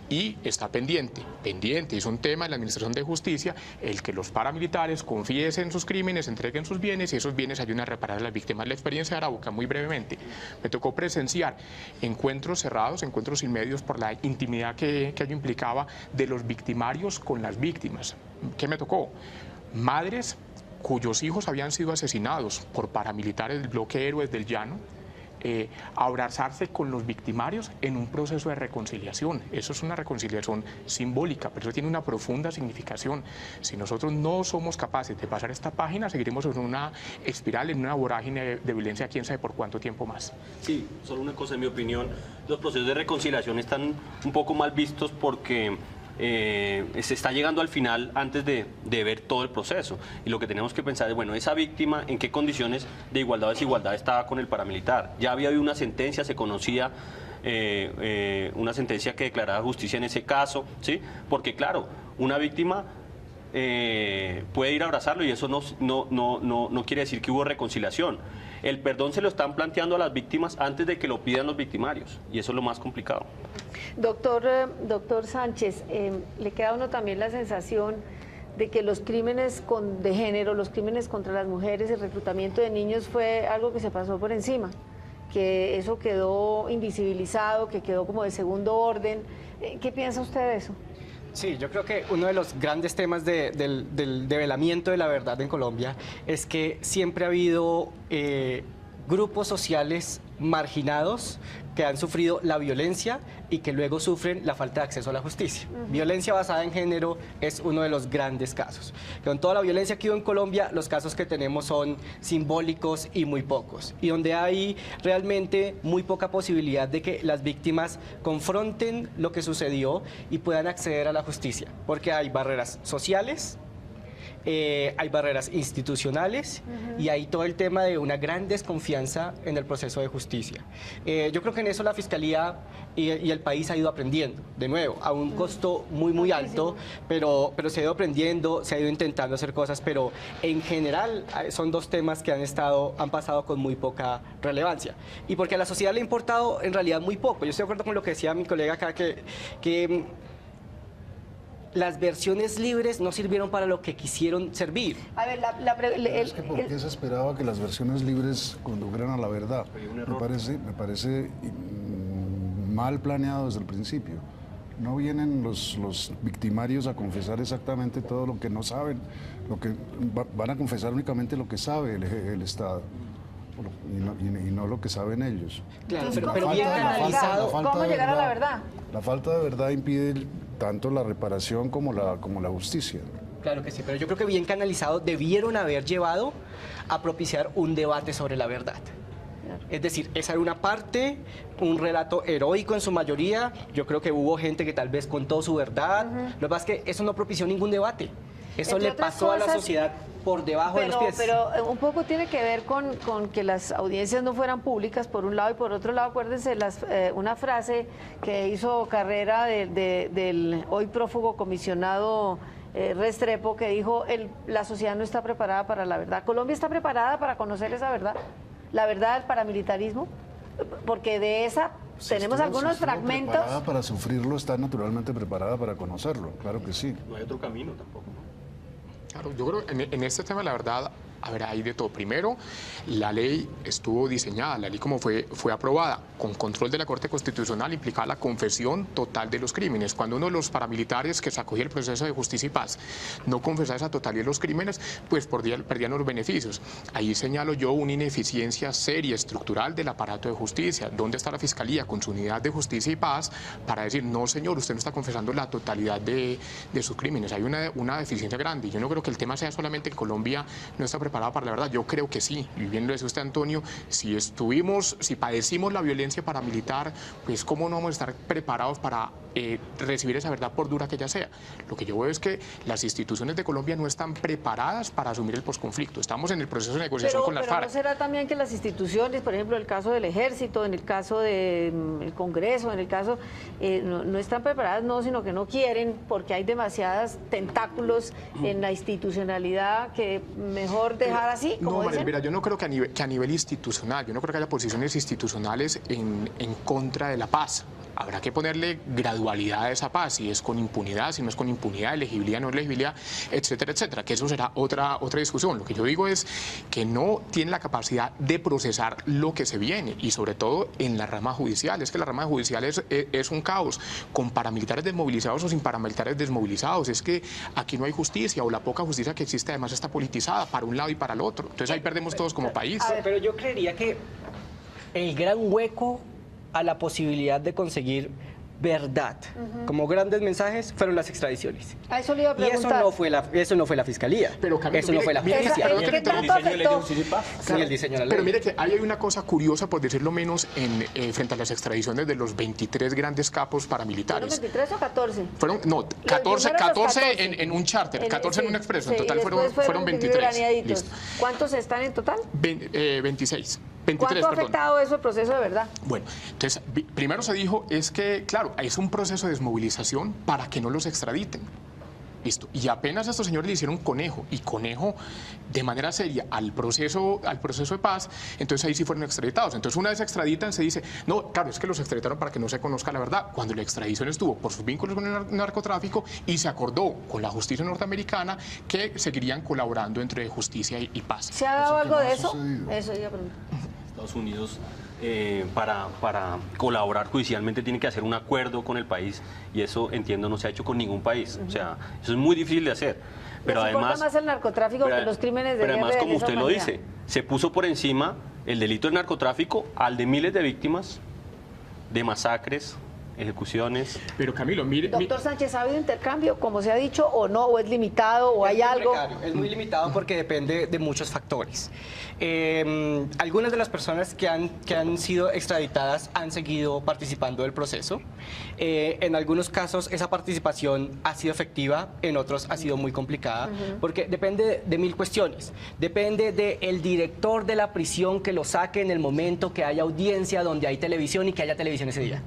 y está pendiente, es un tema de la Administración de Justicia, el que los paramilitares confiesen sus crímenes, entreguen sus bienes y esos bienes ayuden a reparar a las víctimas. La experiencia de Arauca, muy brevemente, me tocó presenciar encuentros cerrados, encuentros sin medios por la intimidad que ello implicaba de los victimarios con las víctimas. ¿Qué me tocó? Madres cuyos hijos habían sido asesinados por paramilitares del bloque Héroes del Llano, abrazarse con los victimarios en un proceso de reconciliación. Eso es una reconciliación simbólica, pero eso tiene una profunda significación. Si nosotros no somos capaces de pasar esta página, seguiremos en una espiral, en una vorágine de violencia, quién sabe por cuánto tiempo más. Sí, solo una cosa en mi opinión, los procesos de reconciliación están un poco mal vistos porque se está llegando al final antes de ver todo el proceso, y lo que tenemos que pensar es, bueno, esa víctima en qué condiciones de igualdad o desigualdad estaba con el paramilitar. Ya había habido una sentencia, se conocía una sentencia que declaraba justicia en ese caso, ¿sí? Porque claro, una víctima puede ir a abrazarlo y eso no quiere decir que hubo reconciliación. El perdón se lo están planteando a las víctimas antes de que lo pidan los victimarios, y eso es lo más complicado. Doctor Sánchez, le queda a uno también la sensación de que los crímenes de género, los crímenes contra las mujeres, el reclutamiento de niños fue algo que se pasó por encima, que eso quedó invisibilizado, que quedó como de segundo orden. ¿Qué piensa usted de eso? Sí, yo creo que uno de los grandes temas del develamiento de la verdad en Colombia es que siempre ha habido grupos sociales marginados que han sufrido la violencia y que luego sufren la falta de acceso a la justicia. Violencia basada en género es uno de los grandes casos. Con toda la violencia que hubo en Colombia, los casos que tenemos son simbólicos y muy pocos. Y donde hay realmente muy poca posibilidad de que las víctimas confronten lo que sucedió y puedan acceder a la justicia. Porque hay barreras sociales, hay barreras institucionales y hay todo el tema de una gran desconfianza en el proceso de justicia. Yo creo que en eso la Fiscalía y el país ha ido aprendiendo, de nuevo, a un costo muy alto, pero se ha ido aprendiendo, se ha ido intentando hacer cosas, pero en general son dos temas que han pasado con muy poca relevancia. Y porque a la sociedad le ha importado en realidad muy poco. Yo estoy de acuerdo con lo que decía mi colega acá, que las versiones libres no sirvieron para lo que quisieron servir. A ver, ¿por qué se esperaba que las versiones libres condujeran a la verdad? Me parece mal planeado desde el principio. No vienen los victimarios a confesar exactamente todo lo que no saben, van a confesar únicamente lo que sabe el Estado. Y no lo que saben ellos. Claro, pero bien analizado. ¿Cómo llegar a la verdad? La falta de verdad impide tanto la reparación como la justicia. Claro que sí, pero yo creo que bien canalizado debieron haber llevado a propiciar un debate sobre la verdad. Es decir, esa era una parte, un relato heroico en su mayoría. Yo creo que hubo gente que tal vez contó su verdad. Lo que pasa es que eso no propició ningún debate. Eso le pasó a la sociedad por debajo de los pies. Pero un poco tiene que ver con que las audiencias no fueran públicas, por un lado, y por otro lado, acuérdense una frase que hizo Carrera del hoy prófugo comisionado Restrepo, que dijo, la sociedad no está preparada para la verdad. ¿Colombia está preparada para conocer esa verdad? ¿La verdad del paramilitarismo? Porque de esa tenemos algunos fragmentos. Preparada para sufrirlo, está naturalmente preparada para conocerlo, claro que sí. No hay otro camino tampoco, ¿no? Claro, yo creo que en este tema, la verdad, a ver, hay de todo. Primero, la ley estuvo diseñada, la ley como fue aprobada, con control de la Corte Constitucional, implicaba la confesión total de los crímenes. Cuando uno de los paramilitares que se acogía el proceso de justicia y paz no confesaba esa totalidad de los crímenes, pues perdían los beneficios. Ahí señalo yo una ineficiencia seria, estructural del aparato de justicia. ¿Dónde está la Fiscalía con su unidad de justicia y paz para decir, no señor, usted no está confesando la totalidad de sus crímenes? Hay una deficiencia grande, y yo no creo que el tema sea solamente que Colombia no está preparada para la verdad. Yo creo que sí, y bien lo dice usted, Antonio, si padecimos la violencia paramilitar, pues cómo no vamos a estar preparados para recibir esa verdad por dura que ella sea. Lo que yo veo es que las instituciones de Colombia no están preparadas para asumir el posconflicto. Estamos en el proceso de negociación con las FARC. ¿No será también que las instituciones, por ejemplo, el caso del Ejército, en el caso del Congreso, en el caso, no están preparadas, no, sino que no quieren, porque hay demasiados tentáculos en la institucionalidad que mejor dejar así, como No, dicen? mira, yo no creo que a nivel institucional, yo no creo que haya posiciones institucionales en contra de la paz. habrá que ponerle gradualidad a esa paz, si es con impunidad, si no es con impunidad, elegibilidad, no elegibilidad, etcétera, etcétera, que eso será otra discusión. Lo que yo digo es que no tiene la capacidad de procesar lo que se viene, y sobre todo en la rama judicial. Es que la rama judicial es un caos, con paramilitares desmovilizados o sin paramilitares desmovilizados. Es que aquí no hay justicia, o la poca justicia que existe además está politizada para un lado y para el otro. Entonces ahí perdemos todos como país. Pero yo creería que el gran hueco a la posibilidad de conseguir verdad, como grandes mensajes, fueron las extradiciones. A eso le iba a Y preguntar. eso no fue la fiscalía, Pero, Camilo, eso no fue la justicia. ¿Qué tanto afectó? Sí, el diseño de la ley. Pero mire que ahí hay una cosa curiosa, por decirlo menos, frente a las extradiciones de los 23 grandes capos ¿Fueron paramilitares. 23 o 14? Fueron, no, 14, primeros los 14 en un charter, 14 en un expreso, en total fueron 23. veraneaditos. Listo. ¿Cuántos están en total? 26. 23, ¿Cuánto ha perdón. afectado eso el proceso de verdad? Bueno, entonces, primero se dijo es que, claro, es un proceso de desmovilización para que no los extraditen. Listo. Y apenas a estos señores le hicieron conejo, y conejo de manera seria al proceso de paz, entonces ahí sí fueron extraditados. Entonces una vez extraditan se dice, no, claro, es que los extraditaron para que no se conozca la verdad, cuando la extradición estuvo por sus vínculos con el narcotráfico, y se acordó con la justicia norteamericana que seguirían colaborando entre justicia y paz. ¿Se ha dado Eso que algo no de ha eso? sucedido. Eso iba a preguntar. Estados Unidos para colaborar judicialmente tiene que hacer un acuerdo con el país, y eso, entiendo, no se ha hecho con ningún país. O sea, eso es muy difícil de hacer. Pero ¿Les importa además, más el narcotráfico que los crímenes de pero guerra además, de como lesa usted lo humanidad? dice, se puso por encima el delito del narcotráfico al de miles de víctimas, de masacres, ejecuciones. Pero Camilo, mire, Doctor Sánchez, ¿ha habido intercambio, como se ha dicho, o no? ¿O es limitado? ¿O hay Es muy algo? precario, es muy limitado porque depende de muchos factores. Algunas de las personas que han sido extraditadas han seguido participando del proceso. En algunos casos esa participación ha sido efectiva, en otros ha sido muy complicada, porque depende de mil cuestiones. Depende del director de la prisión que lo saque en el momento que haya audiencia, donde hay televisión y que haya televisión ese día.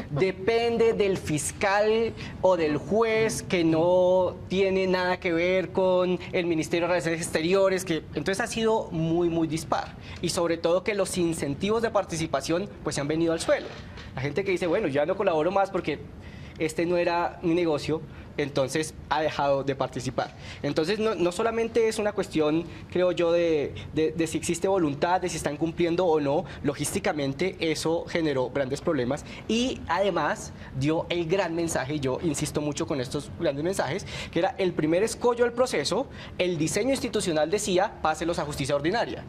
Depende del fiscal o del juez que no tiene nada que ver con el Ministerio de Relaciones Exteriores, que entonces ha sido muy, muy dispar. Y sobre todo que los incentivos de participación pues se han venido al suelo. La gente que dice, bueno, ya no colaboro más porque este no era mi negocio, entonces ha dejado de participar. Entonces no solamente es una cuestión, creo yo, de si existe voluntad, de si están cumpliendo o no. Logísticamente eso generó grandes problemas, y además dio el gran mensaje, y yo insisto mucho con estos grandes mensajes, que era el primer escollo del proceso. El diseño institucional decía, páselos a justicia ordinaria.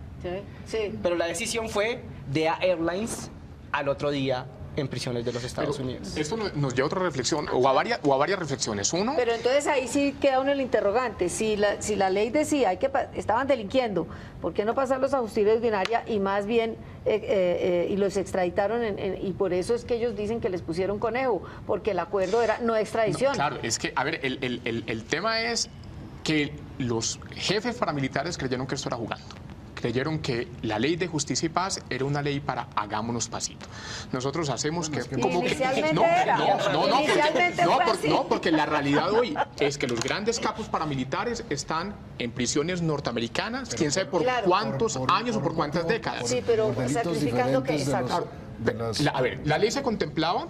Sí. Pero la decisión fue de Airlines al otro día en prisiones de los Estados pero Unidos. esto nos lleva a otra reflexión, o a varias reflexiones. Uno, Pero entonces ahí sí queda uno el interrogante. Si la ley decía estaban delinquiendo, ¿por qué no pasarlos a justicia ordinaria y más bien y los extraditaron? Y por eso es que ellos dicen que les pusieron conejo, porque el acuerdo era no extradición. no, claro, es que, a ver, el tema es que los jefes paramilitares creyeron que esto era jugando. Creyeron que la ley de justicia y paz era una ley para hagámonos pasito. Nosotros hacemos que como que Inicialmente era. Inicialmente fue así. porque la realidad hoy es que los grandes capos paramilitares están en prisiones norteamericanas, quién sabe por Claro. cuántos años o por cuántas décadas. Sí, pero por delitos sacrificando que diferentes exacto. A ver, la ley contemplaba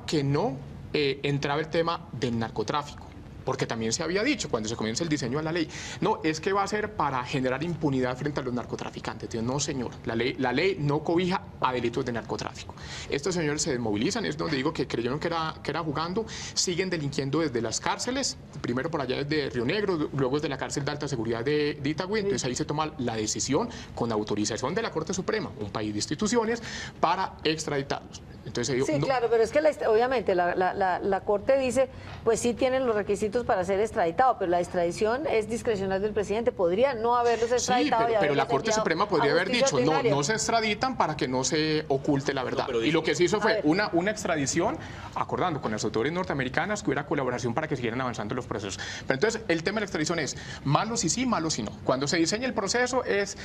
que no entraba el tema del narcotráfico, porque también se había dicho cuando se comienza el diseño de la ley, no, es que va a ser para generar impunidad frente a los narcotraficantes. Entonces, no, señor, la ley no cobija a delitos de narcotráfico. Estos señores se desmovilizan, es donde digo que creyeron que era jugando, siguen delinquiendo desde las cárceles, primero por allá desde Río Negro, luego desde la cárcel de alta seguridad de Itagüí. Entonces ahí se toma la decisión con autorización de la Corte Suprema, un país de instituciones, para extraditarlos. Entonces, Sí, claro, pero es que obviamente la Corte dice, pues sí tienen los requisitos para ser extraditado, pero la extradición es discrecional del presidente, podría no haberlos sí, extraditado. pero la Corte Suprema podría haber dicho, no, no no se extraditan para que no se oculte la verdad. pero y lo que se hizo fue ver. una extradición, acordando con las autoridades norteamericanas que hubiera colaboración para que siguieran avanzando los procesos. Pero entonces, el tema de la extradición es malos y sí, malos y no. Cuando se diseña el proceso es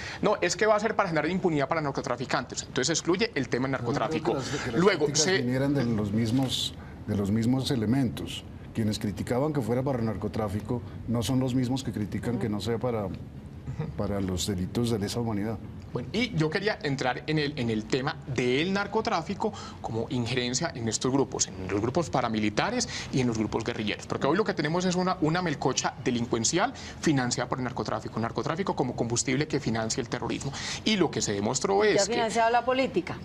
que va a ser para generar impunidad para narcotraficantes. Entonces excluye el tema del narcotráfico. Luego vinieran de los mismos elementos. Quienes criticaban que fuera para narcotráfico no son los mismos que critican que no sea para los delitos de lesa humanidad. Bueno, y yo quería entrar en el tema del narcotráfico como injerencia en estos grupos, en los grupos paramilitares y en los grupos guerrilleros. Porque hoy lo que tenemos es una melcocha delincuencial financiada por el narcotráfico como combustible que financia el terrorismo. Y lo que se demostró ¿Ya es ha financiado la política?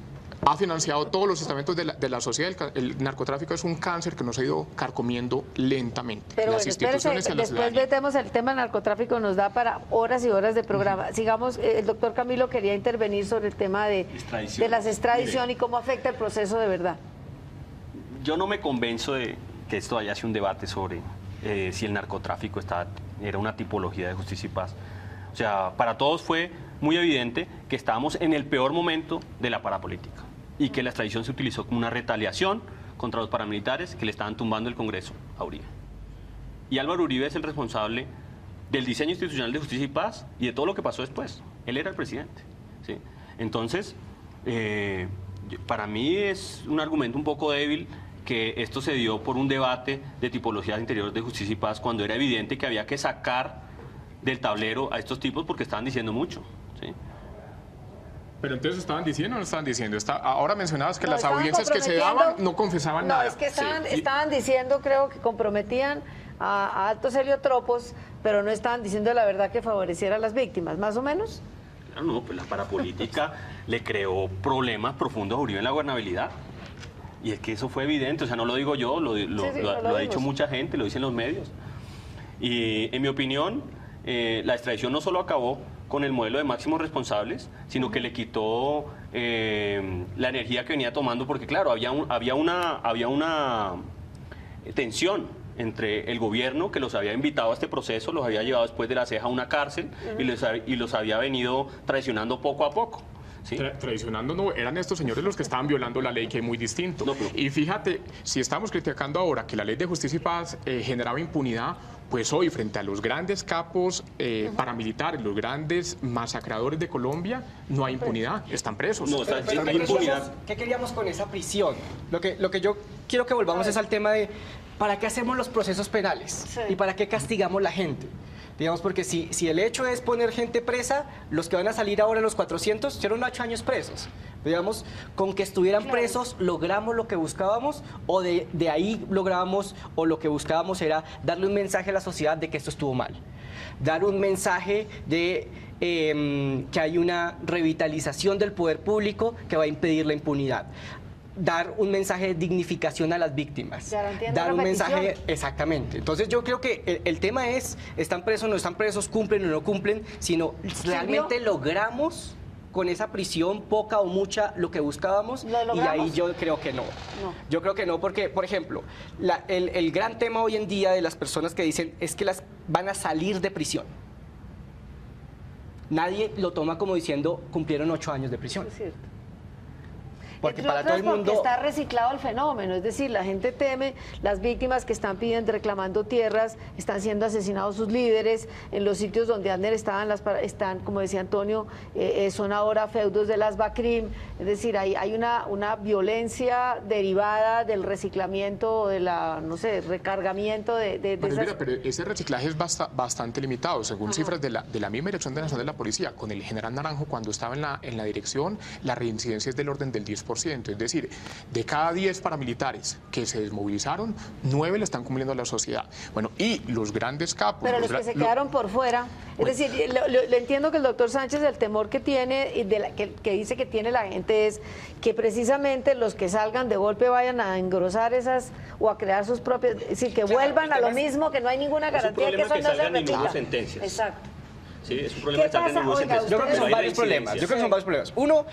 ha financiado todos los estamentos de la sociedad. El narcotráfico es un cáncer que nos ha ido carcomiendo lentamente. Pero las bueno, instituciones espérese, y a la después ciudadanía. metemos el tema del narcotráfico, nos da para horas y horas de programa. Sigamos, el doctor Camilo quería intervenir sobre el tema de las extradición y cómo afecta el proceso de verdad. Yo no me convenzo de que esto haya sido un debate sobre si el narcotráfico era una tipología de justicia y paz. O sea, para todos fue muy evidente que estábamos en el peor momento de la parapolítica y que la extradición se utilizó como una retaliación contra los paramilitares que le estaban tumbando el Congreso a Uribe. Y Álvaro Uribe es el responsable del diseño institucional de justicia y paz y de todo lo que pasó después. Él era el presidente, ¿sí? Entonces, para mí es un argumento un poco débil que esto se dio por un debate de tipologías interiores de justicia y paz cuando era evidente que había que sacar del tablero a estos tipos porque estaban diciendo mucho, ¿sí? Pero entonces estaban diciendo o no estaban diciendo. Ahora mencionabas que No, las estaban audiencias que se daban no confesaban nada. No, es que estaban, Sí. estaban diciendo, creo que comprometían a altos heliotropos, pero no estaban diciendo la verdad que favoreciera a las víctimas, más o menos. Claro, no, pues la parapolítica le creó problemas profundos a Uribe en la gobernabilidad. Y es que eso fue evidente, o sea, no lo digo yo, lo ha dicho mucha gente, lo dicen los medios. Y en mi opinión, la extradición no solo acabó con el modelo de máximos responsables, sino que le quitó la energía que venía tomando, porque claro, había una tensión entre el gobierno que los había invitado a este proceso, los había llevado después de la ceja a una cárcel y los había venido traicionando poco a poco. ¿Sí? Traicionando no, eran estos señores los que estaban violando la ley, que es muy distinto. No, pero... Y fíjate, si estamos criticando ahora que la ley de justicia y paz generaba impunidad, pues hoy frente a los grandes capos paramilitares, los grandes masacradores de Colombia, no hay impunidad, están presos. No, Pero, impunidad. ¿qué queríamos con esa prisión? Lo que yo quiero que volvamos es al tema de ¿para qué hacemos los procesos penales? Sí. ¿Y para qué castigamos la gente? Digamos, porque si el hecho es poner gente presa, los que van a salir ahora, los 400, hicieron 8 años presos. Digamos, con que estuvieran presos, logramos lo que buscábamos, o de ahí lográbamos, o lo que buscábamos era darle un mensaje a la sociedad de que esto estuvo mal. Dar un mensaje de que hay una revitalización del poder público que va a impedir la impunidad. Dar un mensaje de dignificación a las víctimas. Garantía de Dar un repetición. mensaje, exactamente. Entonces yo creo que el tema es, ¿están presos, no están presos, cumplen o no cumplen? Sino realmente logramos con esa prisión, poca o mucha, lo que buscábamos. ¿Lo Y logramos? ahí yo creo que no. No. Yo creo que no, porque, por ejemplo, el gran tema hoy en día de las personas que dicen es que las van a salir de prisión. Nadie lo toma como diciendo cumplieron 8 años de prisión. Es cierto. Porque Entre para otras, todo el mundo... porque está reciclado el fenómeno, es decir, la gente teme, las víctimas que están pidiendo, reclamando tierras, están siendo asesinados sus líderes, en los sitios donde antes están, como decía Antonio, son ahora feudos de las BACRIM, es decir, hay una violencia derivada del reciclamiento o de la, no sé, recargamiento de Pero, esas... mira, pero ese reciclaje es bastante limitado, según cifras de la misma Dirección Nacional de la Policía. Con el general Naranjo, cuando estaba en la dirección, la reincidencia es del orden del 10%. Es decir, de cada 10 paramilitares que se desmovilizaron, 9 le están cumpliendo a la sociedad. Bueno, y los grandes capos... Pero los que se quedaron por fuera, Bueno. es decir, le entiendo que el doctor Sánchez, el temor que tiene, y que dice que tiene la gente es que precisamente los que salgan de golpe vayan a engrosar esas o a crear sus propias, es decir, que Claro, vuelvan a lo ustedes- mismo, que no hay ninguna garantía que eso no se salgan repita. ninguna sentencias. Exacto. Sí, es un problema ¿Qué que salgan pasa? ninguna Oiga, sentencia. Yo creo que Pero son hay varios problemas. reincidencias. Yo creo que son varios problemas. Uno,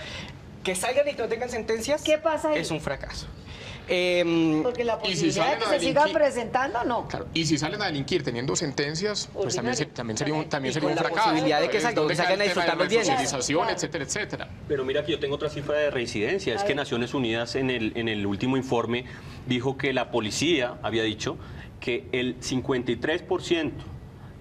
que salgan y no tengan sentencias. ¿Qué pasa ahí? Es un fracaso. Porque la Y si posibilidad de salen que a se sigan delinquir- presentando, no. Claro, y si salen a delinquir teniendo sentencias, pues también sería un Y con un la fracaso. posibilidad de que Es salgan, donde que salgan cae a el tema disfrutar de los bienes. resocialización, Claro. etcétera, etcétera. Pero mira que yo tengo otra cifra de reincidencia, es que Naciones Unidas en el último informe dijo que la policía había dicho que el 53%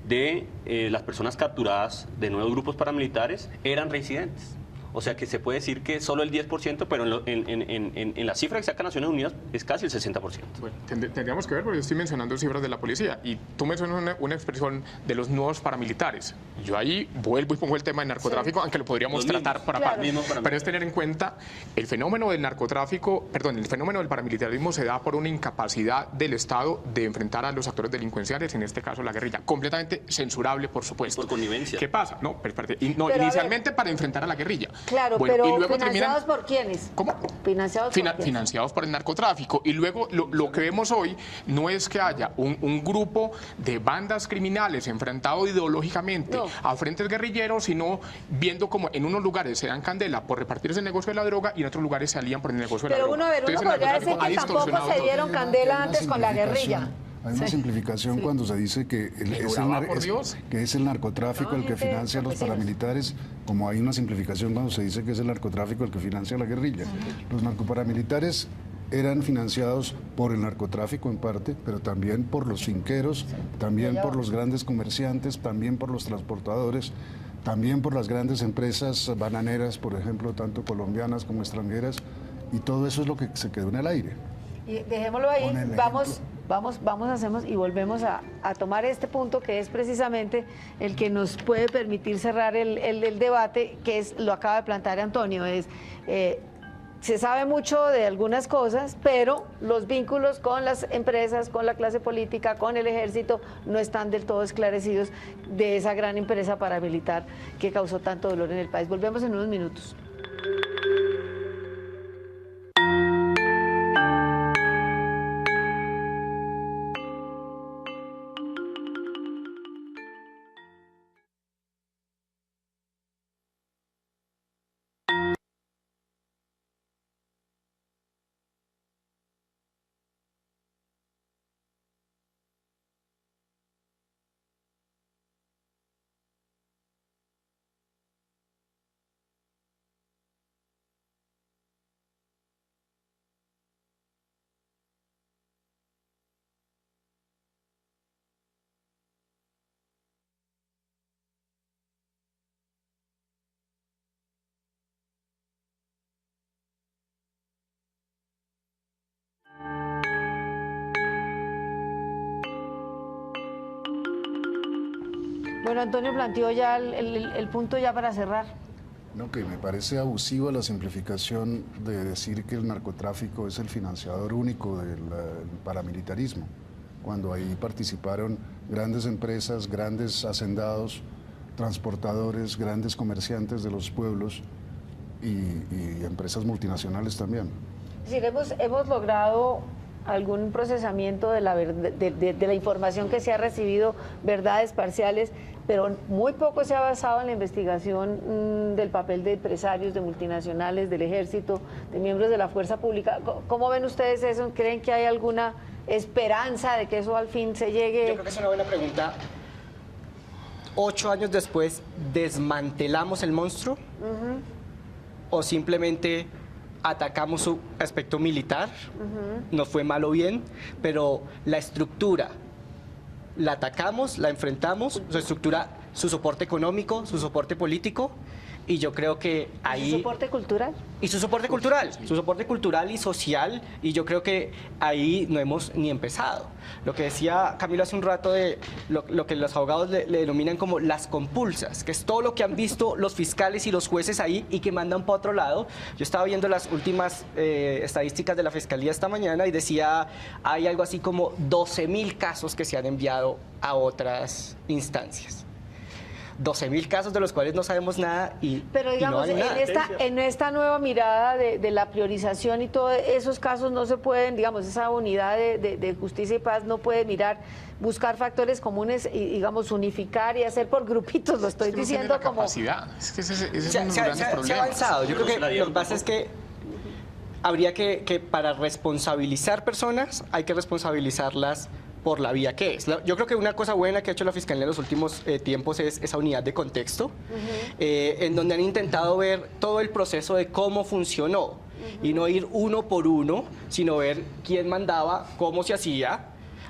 de las personas capturadas de nuevos grupos paramilitares eran reincidentes. O sea que se puede decir que solo el 10%, pero en la cifra que saca Naciones Unidas es casi el 60%. Bueno, tendríamos que ver, porque yo estoy mencionando cifras de la policía y tú mencionas una expresión de los nuevos paramilitares. Yo ahí vuelvo y pongo el tema del narcotráfico, aunque lo podríamos tratar para claro. pero es tener en cuenta el fenómeno del narcotráfico, perdón, el fenómeno del paramilitarismo se da por una incapacidad del Estado de enfrentar a los actores delincuenciales, en este caso la guerrilla, completamente censurable, por supuesto. Por connivencia. ¿Qué pasa? No, pero Pero, inicialmente para enfrentar a la guerrilla. Claro, Bueno, pero y luego ¿financiados por quiénes? ¿Cómo? ¿Financiados por quiénes? Financiados por el narcotráfico. Y luego lo que vemos hoy no es que haya un grupo de bandas criminales enfrentado ideológicamente a frentes guerrilleros, sino viendo como en unos lugares se dan candela por repartirse el negocio de la droga y en otros lugares se alían por el negocio de la droga. Pero uno podría decir que tampoco se dieron candela antes con la guerrilla. Hay una simplificación cuando se dice que es el narcotráfico el que financia a los paramilitares, como hay una simplificación cuando se dice que es el narcotráfico el que financia a la guerrilla. Los narcoparamilitares eran financiados por el narcotráfico en parte, pero también por los finqueros, también por los grandes comerciantes, también por los transportadores, también por las grandes empresas bananeras, por ejemplo, tanto colombianas como extranjeras, y todo eso es lo que se quedó en el aire. Y dejémoslo ahí, hacemos y volvemos a tomar este punto que es precisamente el que nos puede permitir cerrar el debate, que es lo acaba de plantear Antonio, se sabe mucho de algunas cosas, pero los vínculos con las empresas, con la clase política, con el ejército, no están del todo esclarecidos de esa gran empresa paramilitar que causó tanto dolor en el país. Volvemos en unos minutos. Bueno, Antonio planteó ya el punto ya para cerrar. No, que me parece abusiva la simplificación de decir que el narcotráfico es el financiador único del paramilitarismo, cuando ahí participaron grandes empresas, grandes hacendados, transportadores, grandes comerciantes de los pueblos y empresas multinacionales también. Es decir, hemos logrado algún procesamiento de la información que se ha recibido, verdades parciales, pero muy poco se ha basado en la investigación del papel de empresarios, de multinacionales, del ejército, de miembros de la fuerza pública. ¿Cómo ven ustedes eso? ¿Creen que hay alguna esperanza de que eso al fin se llegue? Yo creo que es una buena pregunta. 8 años después, ¿desmantelamos el monstruo? ¿O simplemente atacamos su aspecto militar? No fue mal o bien, pero la estructura, la atacamos, la enfrentamos, su estructura, su soporte económico, su soporte político, y yo creo que ahí... ¿Su soporte cultural? Y su soporte cultural, su soporte cultural y social, y yo creo que ahí no hemos ni empezado. Lo que decía Camilo hace un rato de lo que los abogados le denominan como las compulsas, que es todo lo que han visto los fiscales y los jueces ahí y que mandan para otro lado. Yo estaba viendo las últimas estadísticas de la Fiscalía esta mañana y decía, hay algo así como 12.000 casos que se han enviado a otras instancias. 12.000 casos de los cuales no sabemos nada pero digamos, y no vale nada. En esta nueva mirada de la priorización y todos esos casos no se pueden, digamos, esa unidad de justicia y paz no puede buscar factores comunes y, digamos, unificar y hacer por grupitos, lo estoy diciendo como... Capacidad. Es que ese es uno de los grandes problemas. Se ha avanzado. Yo creo que lo que pasa es que habría que para responsabilizar personas hay que responsabilizarlas por la vía que es. Yo creo que una cosa buena que ha hecho la Fiscalía en los últimos tiempos es esa unidad de contexto, en donde han intentado ver todo el proceso de cómo funcionó y no ir uno por uno, sino ver quién mandaba, cómo se hacía,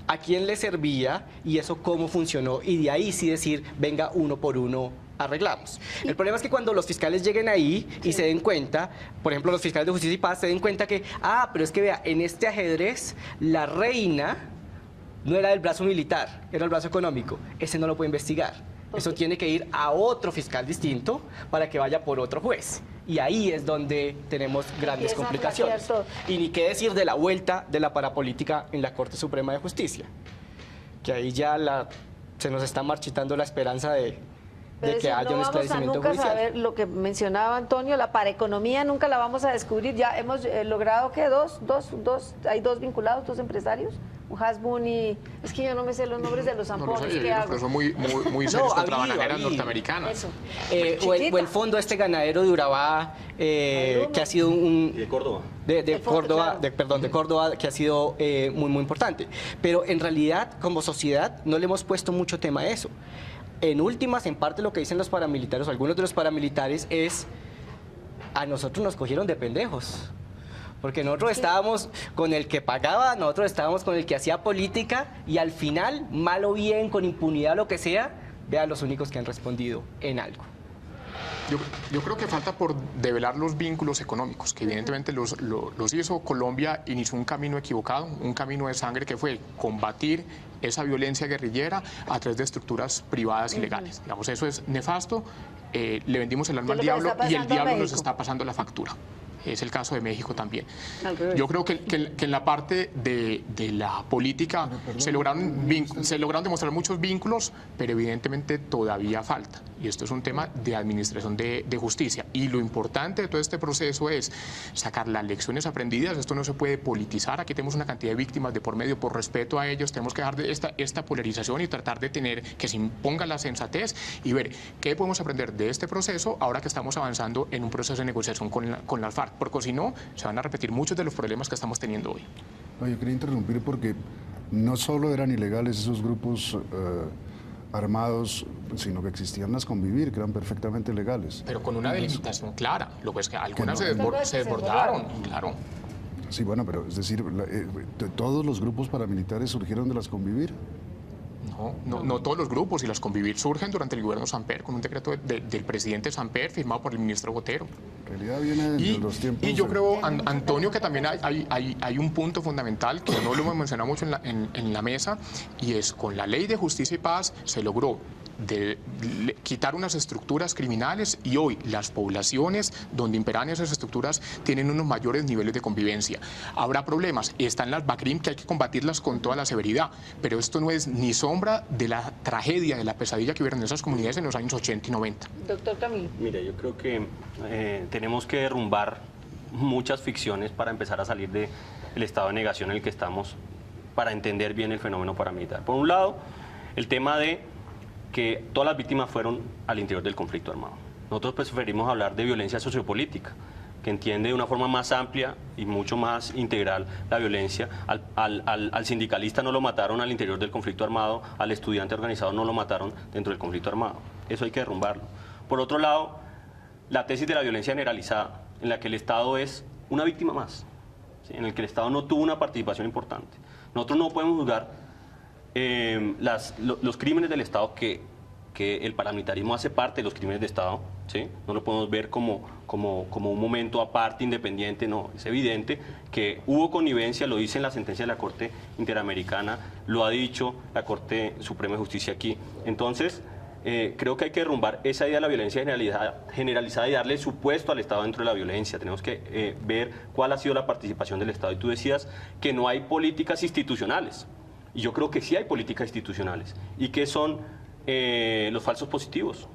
a quién le servía y eso cómo funcionó, y de ahí sí decir, venga uno por uno arreglamos. El problema es que cuando los fiscales lleguen ahí y se den cuenta, por ejemplo, los fiscales de Justicia y Paz se den cuenta que, pero es que vea, en este ajedrez, la reina no era del brazo militar, era el brazo económico. Ese no lo puede investigar. Eso tiene que ir a otro fiscal distinto para que vaya por otro juez. Y ahí es donde tenemos grandes complicaciones. Y ni qué decir de la vuelta de la parapolítica en la Corte Suprema de Justicia, que ahí ya se nos está marchitando la esperanza de que haya un esclarecimiento judicial. judicial. Saber lo que mencionaba Antonio, la paraeconomía nunca la vamos a descubrir. Ya hemos logrado que hay dos vinculados, dos empresarios. Hasbun y... Es que yo no me sé los nombres de los zampones. No lo sé, ¿Qué hago? pero son muy serios contra bananeras norteamericanas. Eso. O el fondo ganadero de Urabá, que ha sido De Córdoba. De Córdoba, que ha sido muy importante. Pero en realidad, como sociedad, no le hemos puesto mucho tema a eso. En últimas, en parte lo que dicen los paramilitares, o algunos de los paramilitares, es: a nosotros nos cogieron de pendejos. Porque nosotros estábamos con el que pagaba, nosotros estábamos con el que hacía política, y al final, mal o bien, con impunidad, lo que sea, vean los únicos que han respondido en algo. Yo creo que falta por develar los vínculos económicos, que evidentemente los hizo. Colombia inició un camino equivocado, un camino de sangre, que fue combatir esa violencia guerrillera a través de estructuras privadas ilegales. Digamos, eso es nefasto, le vendimos el alma al diablo y el diablo nos está pasando la factura. Es el caso de México también. Yo creo que en la parte de la política se lograron demostrar muchos vínculos, pero evidentemente todavía falta. Y esto es un tema de administración de justicia. Y lo importante de todo este proceso es sacar las lecciones aprendidas. Esto no se puede politizar. Aquí tenemos una cantidad de víctimas de por medio. Por respeto a ellos, tenemos que dejar de esta polarización y tratar de tener que se imponga la sensatez y ver qué podemos aprender de este proceso ahora que estamos avanzando en un proceso de negociación con las FARC. Porque si no, se van a repetir muchos de los problemas que estamos teniendo hoy. No, yo quería interrumpir porque no solo eran ilegales esos grupos armados, sino que existían las convivir, que eran perfectamente legales. Pero con una delimitación clara. Lo que es que algunas se desbordaron, claro. Sí, bueno, pero es decir, todos los grupos paramilitares surgieron de las convivir. No todos los grupos, y las convivir surgen durante el gobierno Samper, con un decreto del presidente Samper firmado por el ministro Botero. En realidad viene de los tiempos. Y yo creo, Antonio, que también hay un punto fundamental que no lo hemos mencionado mucho en la mesa, y es: con la Ley de Justicia y Paz se logró quitar unas estructuras criminales, y hoy las poblaciones donde imperan esas estructuras tienen unos mayores niveles de convivencia. Habrá problemas, están las BACRIM, que hay que combatirlas con toda la severidad, pero esto no es ni sombra de la tragedia, de la pesadilla que vieron esas comunidades en los años 80 y 90. Doctor Camilo. Mire, yo creo que tenemos que derrumbar muchas ficciones para empezar a salir del estado de negación en el que estamos, para entender bien el fenómeno paramilitar. Por un lado, el tema de que todas las víctimas fueron al interior del conflicto armado. Nosotros preferimos hablar de violencia sociopolítica, que entiende de una forma más amplia y mucho más integral la violencia. Al sindicalista no lo mataron al interior del conflicto armado, al estudiante organizado no lo mataron dentro del conflicto armado. Eso hay que derrumbarlo. Por otro lado, la tesis de la violencia generalizada, en la que el Estado es una víctima más, ¿sí? En el que el Estado no tuvo una participación importante. Nosotros no podemos juzgar los crímenes del Estado, que el paramilitarismo hace parte de los crímenes de Estado, ¿sí? No lo podemos ver como un momento aparte, independiente, no. Es evidente que hubo connivencia, lo dice en la sentencia de la Corte Interamericana, lo ha dicho la Corte Suprema de Justicia aquí. Entonces, creo que hay que derrumbar esa idea de la violencia generalizada y darle su puesto al Estado dentro de la violencia. Tenemos que ver cuál ha sido la participación del Estado. Y tú decías que no hay políticas institucionales. Y yo creo que sí hay políticas institucionales. ¿Y qué son los falsos positivos?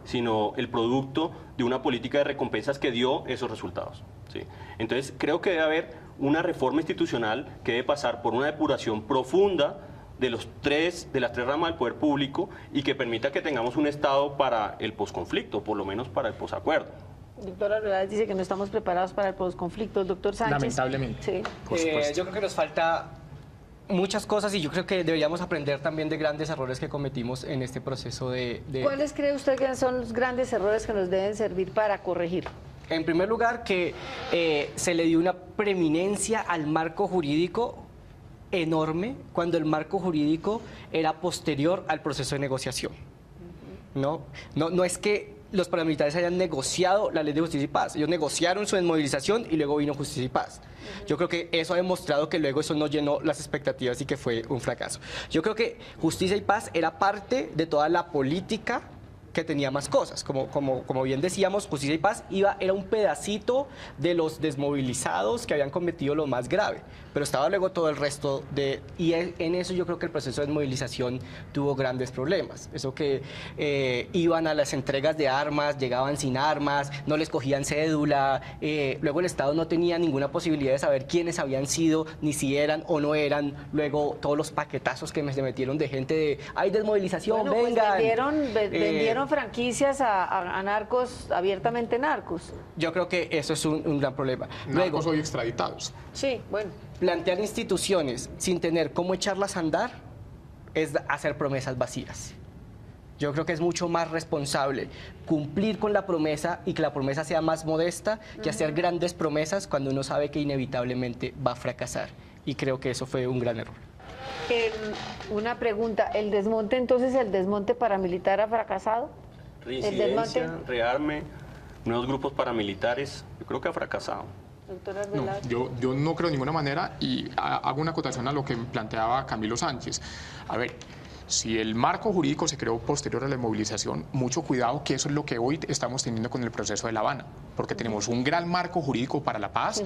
Sino el producto de una política de recompensas que dio esos resultados, ¿sí? Entonces, creo que debe haber una reforma institucional que debe pasar por una depuración profunda de las tres ramas del poder público, y que permita que tengamos un Estado para el posconflicto, por lo menos para el posacuerdo. Doctor Arbeláez dice que no estamos preparados para el posconflicto. Doctor Sánchez. Lamentablemente. Sí. Yo creo que nos falta muchas cosas, y yo creo que deberíamos aprender también de grandes errores que cometimos en este proceso de... ¿Cuáles cree usted que son los grandes errores que nos deben servir para corregir? En primer lugar, que se le dio una preeminencia al marco jurídico enorme, cuando el marco jurídico era posterior al proceso de negociación. No es que los paramilitares hayan negociado la ley de justicia y paz. Ellos negociaron su desmovilización y luego vino justicia y paz. Yo creo que eso ha demostrado que luego eso no llenó las expectativas y que fue un fracaso. Yo creo que justicia y paz era parte de toda la política que tenía más cosas. Como bien decíamos, justicia y paz era un pedacito de los desmovilizados que habían cometido lo más grave, pero estaba luego todo el resto y en eso yo creo que el proceso de desmovilización tuvo grandes problemas. Eso que iban a las entregas de armas, llegaban sin armas, no les cogían cédula, luego el Estado no tenía ninguna posibilidad de saber quiénes habían sido, ni si eran o no eran, luego todos los paquetazos que se metieron de gente de, hay desmovilización, bueno, vengan. Pues vendieron franquicias a narcos, abiertamente narcos. Yo creo que eso es un gran problema. Narcos hoy extraditados. Sí, bueno. Plantear instituciones sin tener cómo echarlas a andar es hacer promesas vacías. Yo creo que es mucho más responsable cumplir con la promesa y que la promesa sea más modesta que hacer grandes promesas cuando uno sabe que inevitablemente va a fracasar. Y creo que eso fue un gran error. Una pregunta, ¿el desmonte paramilitar ha fracasado? Reincidencia, rearme, nuevos grupos paramilitares, yo creo que ha fracasado. Doctora No, Arbeláez. yo no creo de ninguna manera y hago una acotación a lo que planteaba Camilo Sánchez. A ver, si el marco jurídico se creó posterior a la movilización, mucho cuidado que eso es lo que hoy estamos teniendo con el proceso de La Habana, porque tenemos un gran marco jurídico para la paz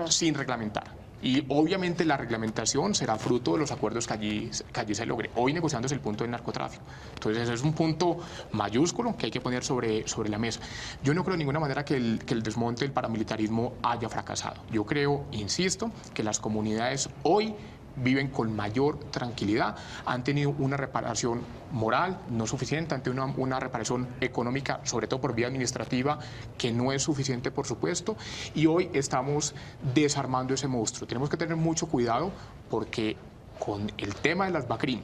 sin reglamentar. Y obviamente la reglamentación será fruto de los acuerdos que allí se logre. Hoy negociando es el punto del narcotráfico. Entonces ese es un punto mayúsculo que hay que poner sobre la mesa. Yo no creo de ninguna manera que el desmonte del paramilitarismo haya fracasado. Yo creo, insisto, que las comunidades hoy viven con mayor tranquilidad, han tenido una reparación moral no suficiente, han tenido una reparación económica, sobre todo por vía administrativa, que no es suficiente, por supuesto, y hoy estamos desarmando ese monstruo. Tenemos que tener mucho cuidado porque con el tema de las BACRIM,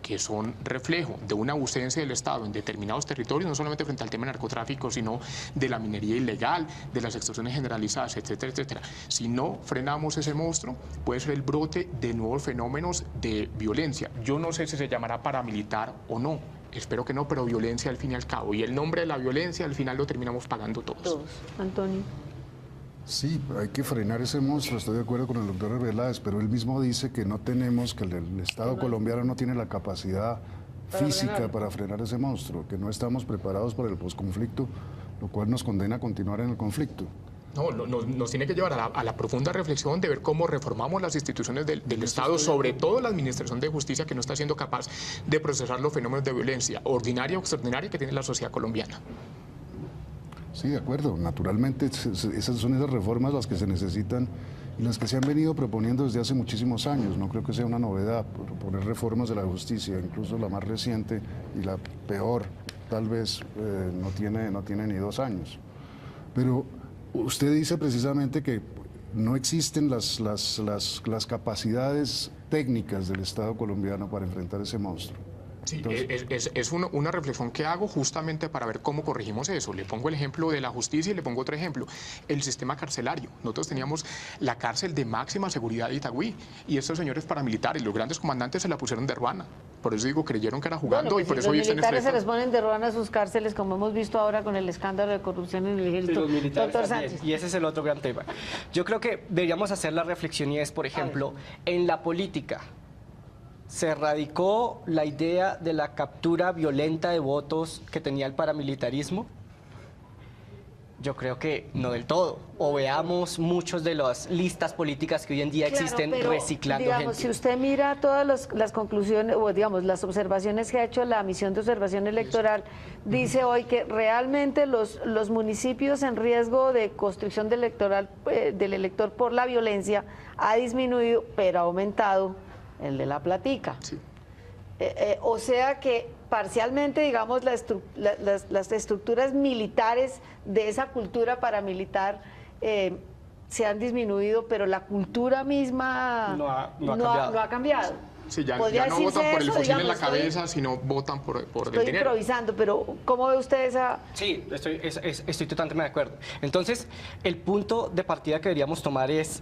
que son reflejo de una ausencia del Estado en determinados territorios, no solamente frente al tema del narcotráfico, sino de la minería ilegal, de las extorsiones generalizadas, etcétera, etcétera. Si no frenamos ese monstruo, puede ser el brote de nuevos fenómenos de violencia. Yo no sé si se llamará paramilitar o no, espero que no, pero violencia al fin y al cabo. Y el nombre de la violencia al final lo terminamos pagando todos. Antonio. Sí, hay que frenar ese monstruo, estoy de acuerdo con el doctor Arbeláez, pero él mismo dice que no tenemos, que el Estado colombiano no tiene la capacidad física para frenar ese monstruo, que no estamos preparados para el posconflicto, lo cual nos condena a continuar en el conflicto. No, nos tiene que llevar a la profunda reflexión de ver cómo reformamos las instituciones del Estado, sobre todo la Administración de Justicia, que no está siendo capaz de procesar los fenómenos de violencia ordinaria o extraordinaria que tiene la sociedad colombiana. Sí, de acuerdo. Naturalmente, esas son esas reformas las que se necesitan y las que se han venido proponiendo desde hace muchísimos años. No creo que sea una novedad proponer reformas de la justicia, incluso la más reciente y la peor, tal vez no tiene ni 2 años. Pero usted dice precisamente que no existen las capacidades técnicas del Estado colombiano para enfrentar ese monstruo. Sí, es una reflexión que hago justamente para ver cómo corregimos eso. Le pongo el ejemplo de la justicia y le pongo otro ejemplo, el sistema carcelario. Nosotros teníamos la cárcel de máxima seguridad de Itagüí y estos señores paramilitares, los grandes comandantes, se la pusieron de ruana. Por eso digo, creyeron que era jugando, Bueno, y por pues eso hoy los están militares se les estresados. ponen de ruana a sus cárceles, como hemos visto ahora con el escándalo de corrupción en el ejército. Los militares Doctor también, Sánchez. y ese es el otro gran tema. Yo creo que deberíamos hacer la reflexión y es, por ejemplo, en la política se radicó la idea de la captura violenta de votos que tenía el paramilitarismo. Yo creo que no del todo. O veamos muchos de las listas políticas que hoy en día existen pero, reciclando digamos, gente. si usted mira todas las conclusiones, o digamos, las observaciones que ha hecho la misión de observación electoral, dice hoy que realmente los municipios en riesgo de constricción del elector por la violencia ha disminuido, pero ha aumentado el de la platica. Sí. O sea que parcialmente, digamos, las estructuras militares de esa cultura paramilitar se han disminuido, pero la cultura misma no ha cambiado. Sí, ya ¿Podría no decirse votan por el eso? fusil en la Digamos, cabeza, sino votan por el Estoy dinero. improvisando, pero ¿cómo ve usted esa...? Sí, estoy totalmente de acuerdo. Entonces, el punto de partida que deberíamos tomar es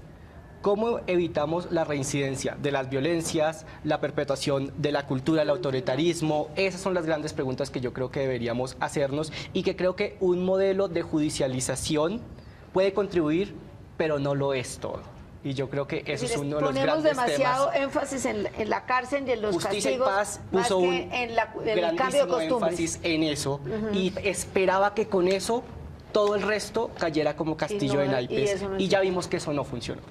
¿Cómo evitamos la reincidencia de las violencias, la perpetuación de la cultura del autoritarismo? Esas son las grandes preguntas que yo creo que deberíamos hacernos y que creo que un modelo de judicialización puede contribuir, pero no lo es todo. Y yo creo que eso es uno de los ponemos grandes demasiado temas. énfasis en la cárcel y en los Justicia y castigos, Paz más puso un que en el cambio de grandísimo costumbres. énfasis en eso y esperaba que con eso todo el resto cayera como castillo no, de y naipes eso no es y ya cierto. vimos que eso no funcionó.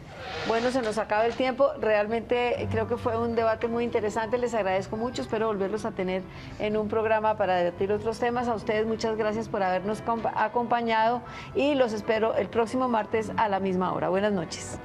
Bueno, se nos acaba el tiempo. Realmente creo que fue un debate muy interesante. Les agradezco mucho. Espero volverlos a tener en un programa para debatir otros temas. A ustedes muchas gracias por habernos acompañado y los espero el próximo martes a la misma hora. Buenas noches.